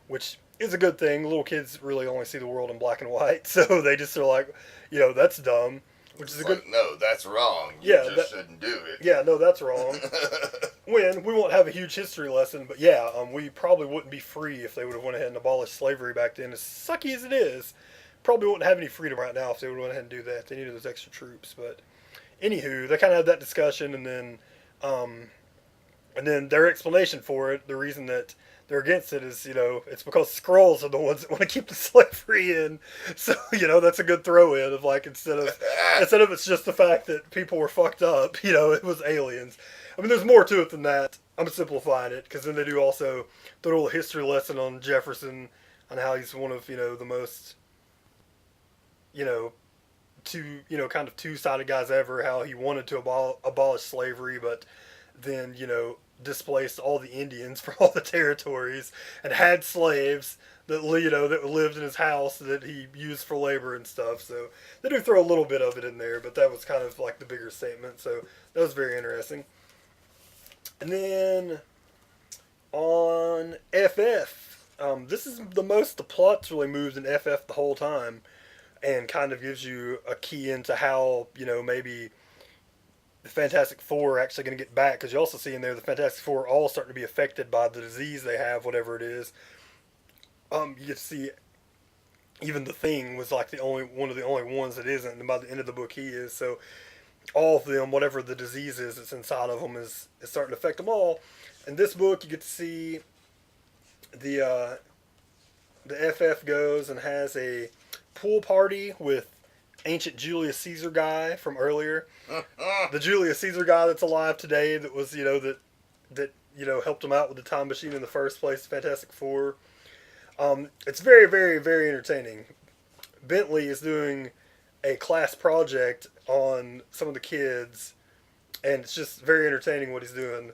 Speaker 3: which is a good thing. Little kids really only see the world in black and white, so they just are like, that's dumb. Which is a good.
Speaker 2: No, that's wrong. You just shouldn't do it.
Speaker 3: Yeah, no, that's wrong. When we won't have a huge history lesson, but yeah, we probably wouldn't be free if they would have went ahead and abolished slavery back then. As sucky as it is, probably wouldn't have any freedom right now if they would have went ahead and do that. They needed those extra troops. But anywho, they kind of had that discussion, and then their explanation for it, the reason that they're against it is, it's because Skrulls are the ones that want to keep the slavery in. So, that's a good throw in of, like, instead of it's just the fact that people were fucked up, it was aliens. I mean, there's more to it than that. I'm simplifying it, because then they do also the little history lesson on Jefferson, on how he's one of, the most, kind of two-sided guys ever, how he wanted to abolish slavery, but then, displaced all the Indians from all the territories and had slaves that that lived in his house that he used for labor and stuff. So they do throw a little bit of it in there, but that was kind of like the bigger statement. So that was very interesting. And then on FF, this is the most the plot's really moved in FF the whole time, and kind of gives you a key into how maybe the Fantastic Four are actually going to get back, because you also see in there the Fantastic Four are all starting to be affected by the disease they have, whatever it is. You get to see even the Thing was like one of the only ones that isn't, and by the end of the book he is. So all of them, whatever the disease is that's inside of them, is starting to affect them all. In this book, you get to see the FF goes and has a pool party with ancient Julius Caesar guy from earlier. The Julius Caesar guy that's alive today that was, that helped him out with the time machine in the first place, Fantastic Four. It's very, very, very entertaining. Bentley is doing a class project on some of the kids, and it's just very entertaining what he's doing.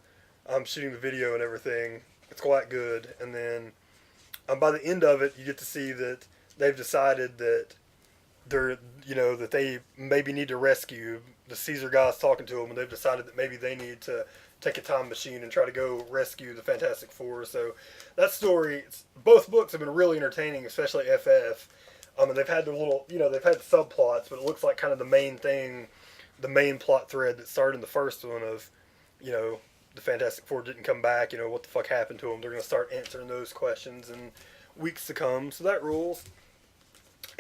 Speaker 3: Shooting the video and everything. It's quite good. And then by the end of it, you get to see that they've decided that that they maybe need to rescue. The Caesar guy's talking to them, and they've decided that maybe they need to take a time machine and try to go rescue the Fantastic Four. So that story, both books have been really entertaining, especially FF. And they've had their little, they've had subplots, but it looks like kind of the main thing, the main plot thread that started in the first one of, the Fantastic Four didn't come back, what the fuck happened to them. They're going to start answering those questions in weeks to come. So that rules.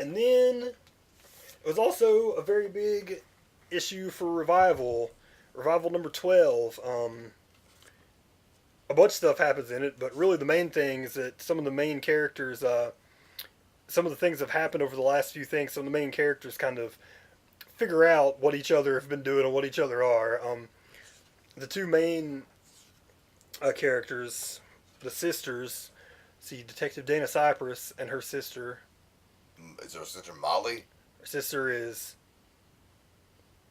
Speaker 3: And then it was also a very big issue for Revival number 12. A bunch of stuff happens in it, but really the main thing is that some of the main characters, some of the things that have happened over the last few things, some of the main characters kind of figure out what each other have been doing and what each other are. The two main characters, the sisters, see Detective Dana Cypress and her sister.
Speaker 2: Is her sister Molly?
Speaker 3: Her sister is...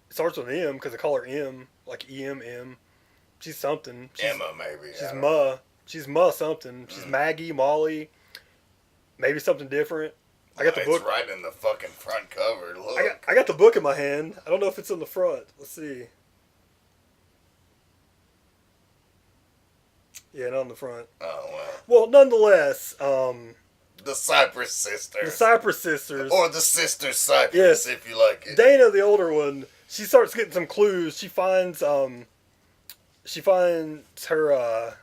Speaker 3: It starts with M because I call her M, like E-M-M. She's something.
Speaker 2: Emma, maybe.
Speaker 3: She's Ma. She's Ma something. She's Maggie, Molly. Maybe something different. I got the book.
Speaker 2: It's right in the fucking front cover. Look.
Speaker 3: I got the book in my hand. I don't know if it's in the front. Let's see. Yeah, not in the front.
Speaker 2: Oh, well.
Speaker 3: Well, nonetheless,
Speaker 2: The Cypress Sisters.
Speaker 3: the Cypress sisters.
Speaker 2: Or the Sister Cypress,
Speaker 3: Yes.
Speaker 2: if you like it.
Speaker 3: Dana, the older one, she starts getting some clues. She finds her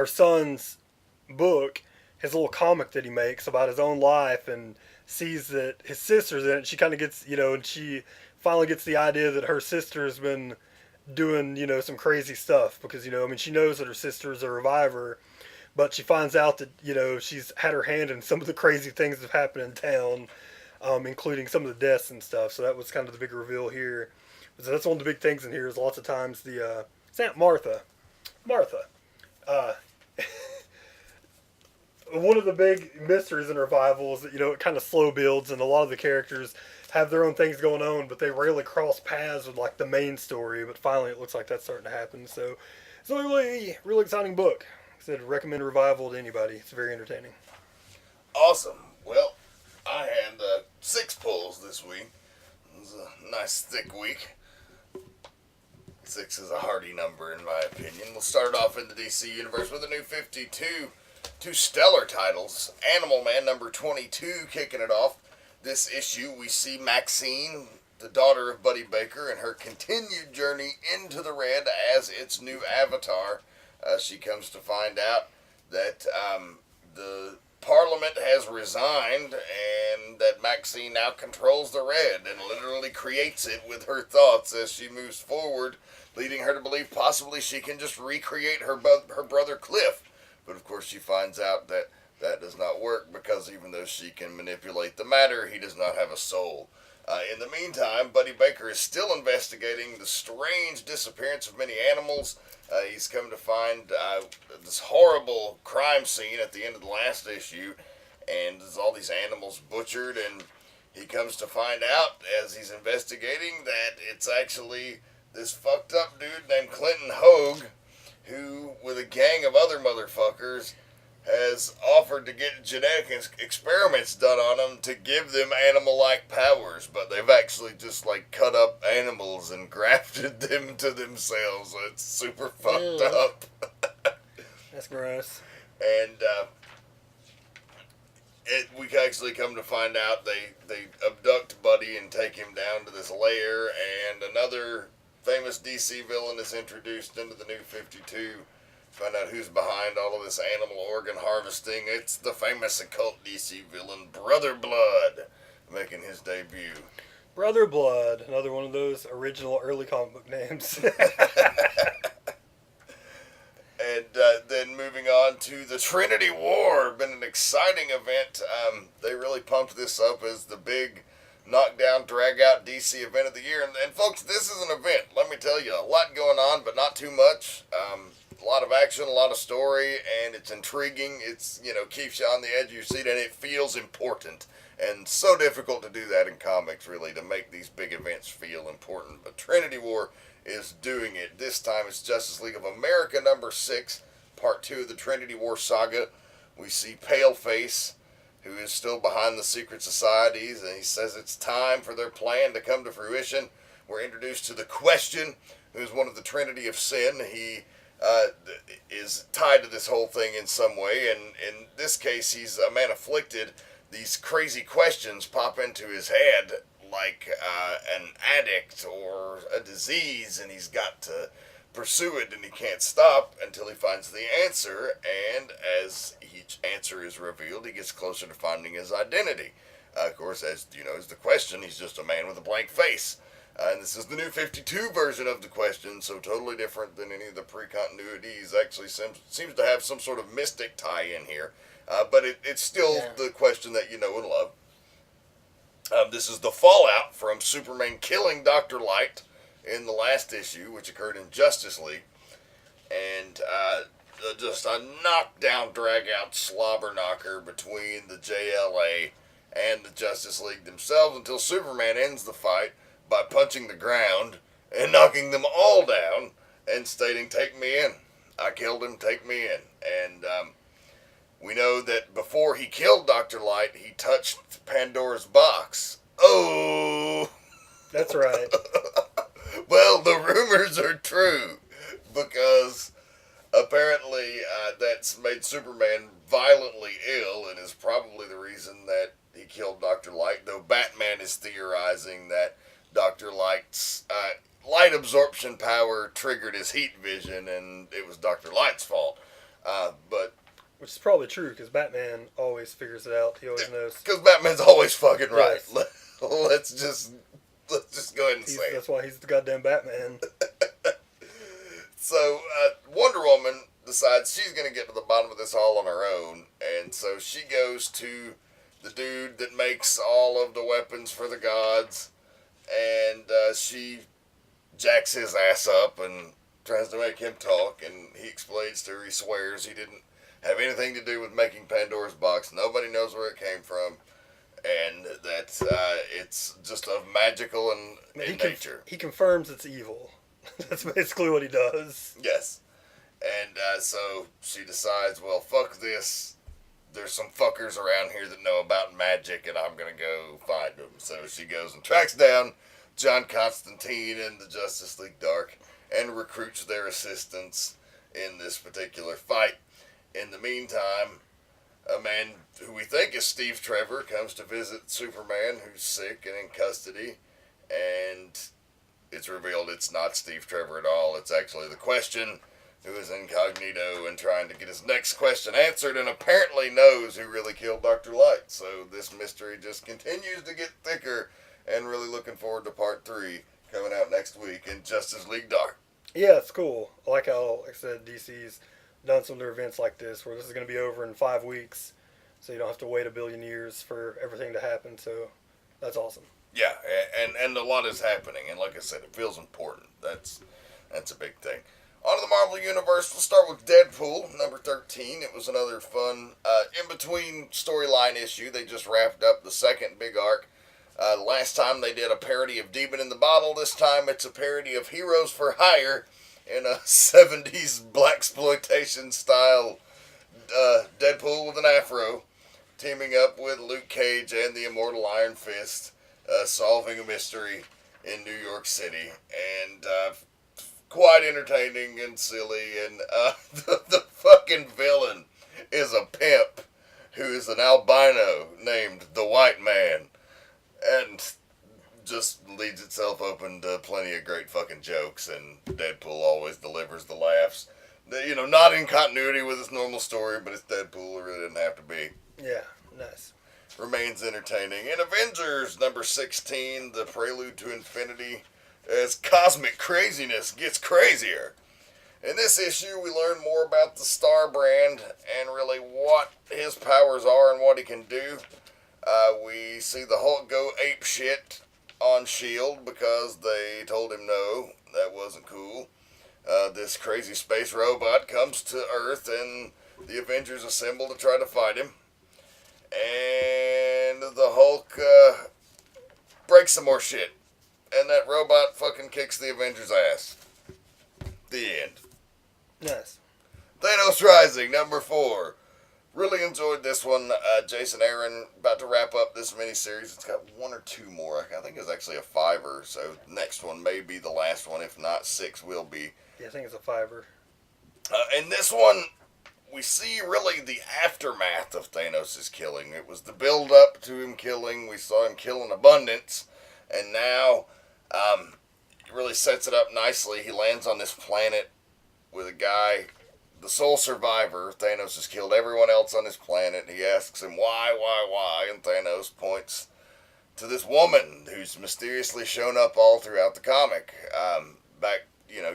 Speaker 3: son's book, his little comic that he makes about his own life, and sees that his sister's in it. She kind of gets, and she finally gets the idea that her sister's been doing, some crazy stuff because, she knows that her sister's a reviver, but she finds out that, she's had her hand in some of the crazy things that have happened in town, including some of the deaths and stuff. So that was kind of the big reveal here. So that's one of the big things in here is lots of times it's Aunt Martha. One of the big mysteries in Revival is that, it kind of slow builds and a lot of the characters have their own things going on, but they rarely cross paths with, like, the main story. But finally it looks like that's starting to happen. So it's a really, really exciting book. I said recommend Revival to anybody. It's very entertaining.
Speaker 2: Awesome. Well, I had 6 pulls this week. It was a nice thick week. 6 is a hardy number in my opinion. We'll start off in the DC universe with a new 52. 2 stellar titles. Animal Man number 22 kicking it off. This issue we see Maxine, the daughter of Buddy Baker, and her continued journey into the red as its new avatar. She comes to find out that the Parliament has resigned and that Maxine now controls the red and literally creates it with her thoughts as she moves forward, leading her to believe possibly she can just recreate her brother Cliff. But of course she finds out that that does not work because even though she can manipulate the matter, he does not have a soul. In the meantime, Buddy Baker is still investigating the strange disappearance of many animals. He's come to find this horrible crime scene at the end of the last issue, and there's all these animals butchered, and he comes to find out as he's investigating that it's actually this fucked up dude named Clinton Hogue, who, with a gang of other motherfuckers, has offered to get genetic experiments done on them to give them animal-like powers, but they've actually just, cut up animals and grafted them to themselves. It's super fucked up.
Speaker 3: That's gross.
Speaker 2: And, we actually come to find out they abduct Buddy and take him down to this lair, and another famous DC villain is introduced into the new 52. Find out who's behind all of this animal organ harvesting. It's the famous occult DC villain, Brother Blood, making his debut.
Speaker 3: Brother Blood, another one of those original early comic book names.
Speaker 2: And then moving on to the Trinity War. Been an exciting event. They really pumped this up as the big knockdown, drag-out DC event of the year. And folks, this is an event. Let me tell you, a lot going on, but not too much. lot of action, a lot of story, and it's intriguing. It's, keeps you on the edge of your seat, and it feels important. And so difficult to do that in comics, really, to make these big events feel important. But Trinity War is doing it. This time it's Justice League of America number 6, part 2 of the Trinity War saga. We see Paleface, who is still behind the secret societies, and he says it's time for their plan to come to fruition. We're introduced to the Question, who is one of the Trinity of Sin. He is tied to this whole thing in some way, and in this case, he's a man afflicted. These crazy questions pop into his head like an addict or a disease, and he's got to pursue it, and he can't stop until he finds the answer. And as each answer is revealed, he gets closer to finding his identity. Of course, as you know, is the Question. He's just a man with a blank face. And this is the new 52 version of the Question, so totally different than any of the pre-continuities. Actually seems to have some sort of mystic tie-in here. But it's still the Question that you know and love. This is the fallout from Superman killing Dr. Light in the last issue, which occurred in Justice League. And just a knockdown, drag-out slobber knocker between the JLA and the Justice League themselves until Superman ends the fight by punching the ground and knocking them all down and stating, "Take me in. I killed him, take me in." And we know that before he killed Dr. Light, he touched Pandora's box. Oh!
Speaker 3: That's right.
Speaker 2: Well, the rumors are true, because apparently that's made Superman violently ill and is probably the reason that he killed Dr. Light, though Batman is theorizing that Dr. Light's light absorption power triggered his heat vision and it was Dr. Light's fault. But
Speaker 3: which is probably true, because Batman always figures it out. He always knows.
Speaker 2: Because Batman's always fucking right.
Speaker 3: Yes.
Speaker 2: Let's just go ahead and say it.
Speaker 3: That's why he's the goddamn Batman.
Speaker 2: So, Wonder Woman decides she's going to get to the bottom of this all on her own, and so she goes to the dude that makes all of the weapons for the gods, and she jacks his ass up and tries to make him talk, and he explains to her, he swears he didn't have anything to do with making Pandora's box. Nobody knows where it came from, and that it's just of magical and in nature.
Speaker 3: He confirms it's evil. That's basically what he does.
Speaker 2: Yes. And so she decides, well, fuck this. There's some fuckers around here that know about magic, and I'm going to go find them. So she goes and tracks down John Constantine and the Justice League Dark and recruits their assistance in this particular fight. In the meantime, a man who we think is Steve Trevor comes to visit Superman, who's sick and in custody, and it's revealed it's not Steve Trevor at all. It's actually the Question, who is incognito and trying to get his next question answered, and apparently knows who really killed Dr. Light. So this mystery just continues to get thicker, and really looking forward to part 3 coming out next week in Justice League Dark.
Speaker 3: Yeah, it's cool. I like how, like I said, DC's done some of their events like this, where this is going to be over in 5 weeks, so you don't have to wait a billion years for everything to happen. So that's awesome.
Speaker 2: Yeah, and a lot is happening, and like I said, it feels important. That's a big thing. On to the Marvel Universe, we'll start with Deadpool, number 13. It was another fun, in-between storyline issue. They just wrapped up the second big arc. Last time they did a parody of Demon in the Bottle. This time it's a parody of Heroes for Hire in a 70s blaxploitation style Deadpool with an afro, teaming up with Luke Cage and the Immortal Iron Fist, solving a mystery in New York City. And quite entertaining and silly. And the fucking villain is a pimp who is an albino named the White Man. And just leads itself open to plenty of great fucking jokes, and Deadpool always delivers the laughs. You know, not in continuity with its normal story, but it's Deadpool. It really didn't have to be.
Speaker 3: Yeah, nice.
Speaker 2: Remains entertaining. In Avengers number 16, the prelude to infinity, as cosmic craziness gets crazier. In this issue, we learn more about the Star Brand and really what his powers are and what he can do. We see the Hulk go ape shit on S.H.I.E.L.D. because they told him no, that wasn't cool. This crazy space robot comes to Earth, and the Avengers assemble to try to fight him. And the Hulk breaks some more shit. And that robot fucking kicks the Avengers' ass. The end.
Speaker 3: Nice.
Speaker 2: Thanos Rising, number 4. Really enjoyed this one. Jason Aaron, about to wrap up this miniseries. It's got 1 or 2 more. I think it's actually a 5er, so next one may be the last one. If not, 6 will be.
Speaker 3: Yeah, I think it's a 5er.
Speaker 2: In this one, we see really the aftermath of Thanos' killing. It was the build-up to him killing. We saw him kill in abundance. And now, it really sets it up nicely. He lands on this planet with a guy, the sole survivor. Thanos has killed everyone else on his planet. He asks him, why? And Thanos points to this woman who's mysteriously shown up all throughout the comic.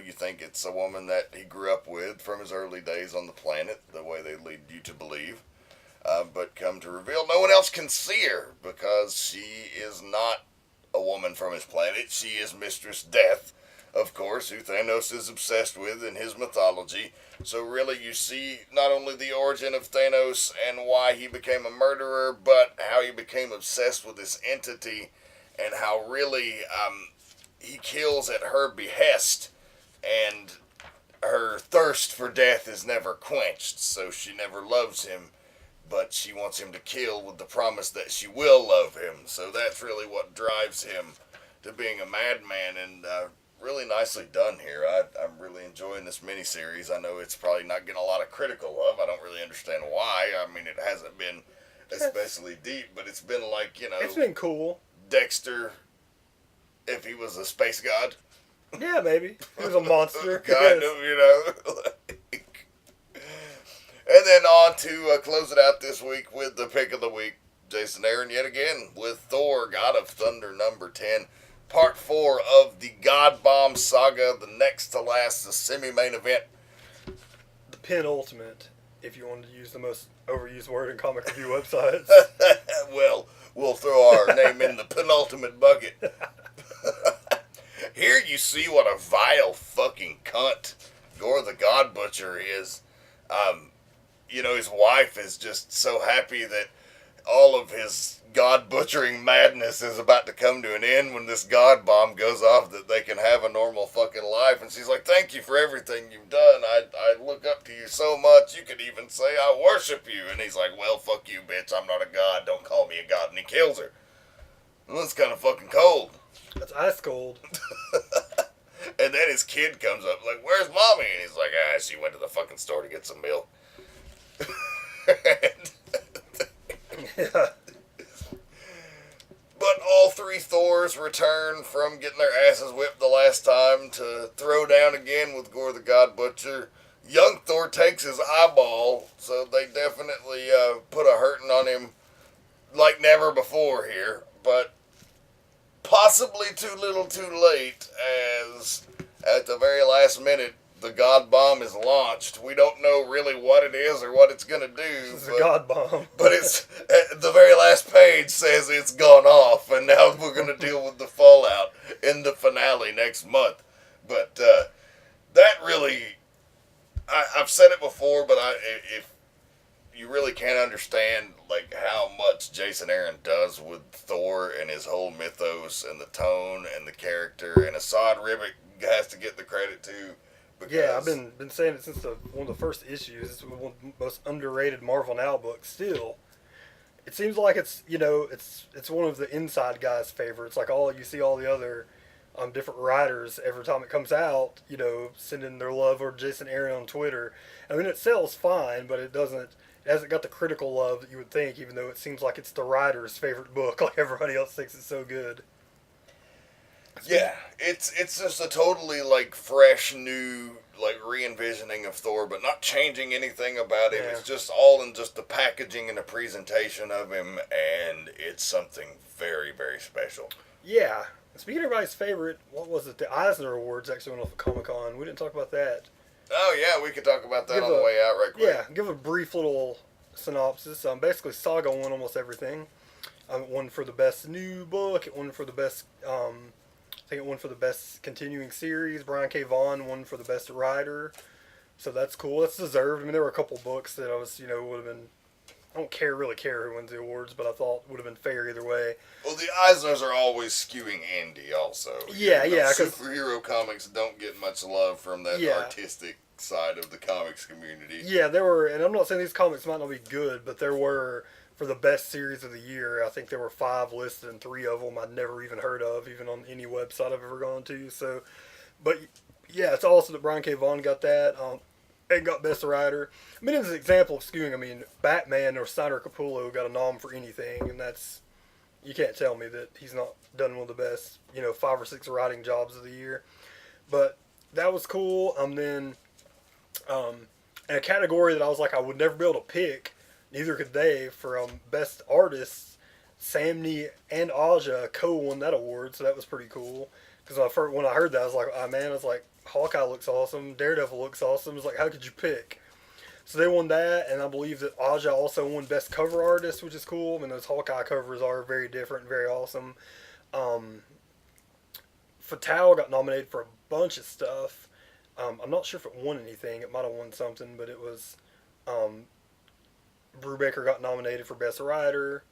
Speaker 2: You think it's a woman that he grew up with from his early days on the planet, the way they lead you to believe. But come to reveal, no one else can see her because she is not a woman from his planet. She is Mistress Death, of course, who Thanos is obsessed with in his mythology. So really you see not only the origin of Thanos and why he became a murderer, but how he became obsessed with this entity and how really he kills at her behest, and her thirst for death is never quenched, so she never loves him, but she wants him to kill with the promise that she will love him. So that's really what drives him to being a madman, and really nicely done here. I'm really enjoying this miniseries. I know it's probably not getting a lot of critical love. I don't really understand why. I mean, it hasn't been especially deep, but it's been like,
Speaker 3: It's been cool.
Speaker 2: Dexter, if he was a space god.
Speaker 3: Yeah, maybe. He was a monster.
Speaker 2: Kind of. And then on to close it out this week with the pick of the week. Jason Aaron yet again with Thor, God of Thunder, number 10. Part 4 of the God Bomb saga, the next to last, the semi-main event.
Speaker 3: The penultimate, if you wanted to use the most overused word in comic review websites.
Speaker 2: Well, we'll throw our name in the penultimate bucket. Here you see what a vile fucking cunt Gore the God Butcher is. His wife is just so happy that all of his God butchering madness is about to come to an end when this God bomb goes off, that they can have a normal fucking life. And she's like, thank you for everything you've done. I look up to you so much. You could even say I worship you. And he's like, well, fuck you, bitch. I'm not a god. Don't call me a god. And he kills her. Well, that's kind of fucking cold.
Speaker 3: That's ice cold.
Speaker 2: And then his kid comes up like, where's mommy? And he's like, she went to the fucking store to get some milk.
Speaker 3: Yeah.
Speaker 2: But all 3 Thors return from getting their asses whipped the last time to throw down again with Gore the God Butcher. Young Thor takes his eyeball, so they definitely put a hurting on him like never before here. But possibly too little too late, as at the very last minute, the God Bomb is launched. We don't know really what it is or what it's going to do.
Speaker 3: It's a God Bomb.
Speaker 2: But it's the very last page says it's gone off, and now we're going to deal with the fallout in the finale next month. But that really, I've said it before, but if you really can't understand like how much Jason Aaron does with Thor and his whole mythos and the tone and the character, and Assad Ribic has to get the credit too.
Speaker 3: Yeah, I've been saying it since one of the first issues. It's one of the most underrated Marvel Now books. Still, it seems like it's one of the inside guys' favorites. Like you see all the other different writers every time it comes out, sending their love or Jason Aaron on Twitter. I mean, it sells fine, but it hasn't got the critical love that you would think. Even though it seems like it's the writer's favorite book, like everybody else thinks it's so good.
Speaker 2: Yeah, it's just a totally like fresh, new, like re-envisioning of Thor, but not changing anything about him.
Speaker 3: Yeah. It's
Speaker 2: just all in just the packaging and the presentation of him, and it's something very, very special.
Speaker 3: Yeah. Speaking of everybody's favorite, what was it? The Eisner Awards actually went off at Comic-Con. We didn't talk about that.
Speaker 2: Oh yeah, we could talk about that on the way out right quick.
Speaker 3: Yeah, give a brief little synopsis. Basically, Saga won almost everything. It won for the best new book. It won for the best. I think it won for the best continuing series. Brian K. Vaughan won for the best writer. So that's cool. That's deserved. I mean, there were a couple books that I was, would have been. I don't really care who wins the awards, but I thought would have been fair either way.
Speaker 2: Well, the Eisners are always skewing Andy, also.
Speaker 3: Yeah, because
Speaker 2: superhero comics don't get much love from that artistic side of the comics community.
Speaker 3: Yeah, there were, and I'm not saying these comics might not be good, but there were, for the best series of the year, I think there were 5 listed, and 3 of them I'd never even heard of, even on any website I've ever gone to. So, but yeah, it's awesome that Brian K. Vaughan got that. And got best writer. I mean, as an example of skewing, I mean, Batman or Snyder Capullo got a nom for anything, and that's, you can't tell me that he's not done one of the best, 5 or 6 writing jobs of the year. But that was cool. Then, in a category that I was like, I would never be able to pick, neither could they, for best artists, Samney and Aja co-won that award, so that was pretty cool. Because when I heard that, I was like, oh man, I was like, Hawkeye looks awesome, Daredevil looks awesome. It's like, how could you pick? So they won that, and I believe that Aja also won Best Cover Artist, which is cool. I mean, those Hawkeye covers are very different, very awesome. Fatale got nominated for a bunch of stuff. I'm not sure if it won anything. It might have won something, but it was... Brubaker got nominated for Best Writer,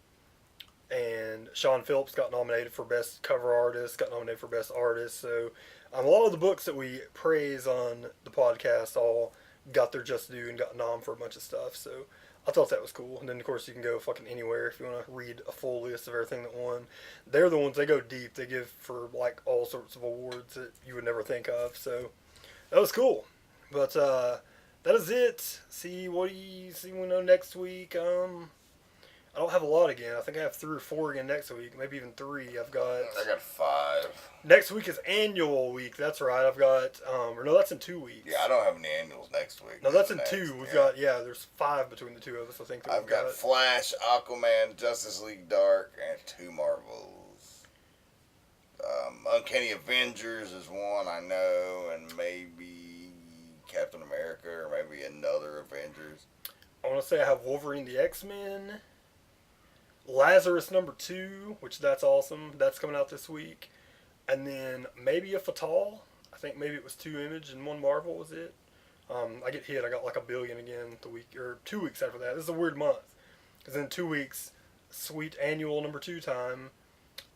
Speaker 3: and Sean Phillips got nominated for Best Cover Artist, got nominated for Best Artist, so... a lot of the books that we praise on the podcast all got their just due and got nom for a bunch of stuff. So I thought that was cool. And then, of course, you can go fucking anywhere if you want to read a full list of everything that won. They're the ones, they go deep. They give for, like, all sorts of awards that you would never think of. So that was cool. But that is it. See, what do you see we know next week? I don't have a lot again. I think I have 3 or 4 again next week. Maybe even 3. I
Speaker 2: got 5.
Speaker 3: Next week is annual week. That's right. I've got, or no, that's in 2 weeks.
Speaker 2: Yeah, I don't have any annuals next week.
Speaker 3: No, that's in 2. We've got, there's 5 between the 2 of us, I think.
Speaker 2: I've got Flash, Aquaman, Justice League Dark, and 2 Marvels. Uncanny Avengers is one, I know, and maybe Captain America, or maybe another Avengers.
Speaker 3: I want to say I have Wolverine the X-Men. Lazarus #2, which that's awesome. That's coming out this week. And then maybe a Fatale. I think maybe it was 2 Image and 1 Marvel was it. I get hit. I got like a billion again the week, or 2 weeks after that. This is a weird month. Because in 2 weeks, sweet annual #2 time.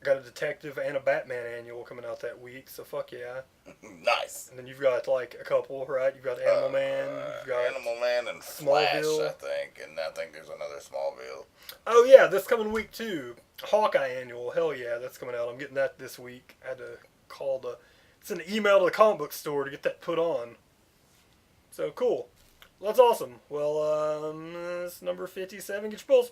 Speaker 3: I got a Detective and a Batman annual coming out that week. So fuck yeah.
Speaker 2: Nice.
Speaker 3: And then you've got like a couple, right? You've got Animal Man. You've got
Speaker 2: Animal Man and Flash,
Speaker 3: Smallville.
Speaker 2: I think. And I think there's another Smallville.
Speaker 3: Oh yeah, this coming week too. Hawkeye annual. Hell yeah, that's coming out. I'm getting that this week. I had to send an email to the comic book store to get that put on. So cool. Well, that's awesome. Well, it's number 57. Get your pulls.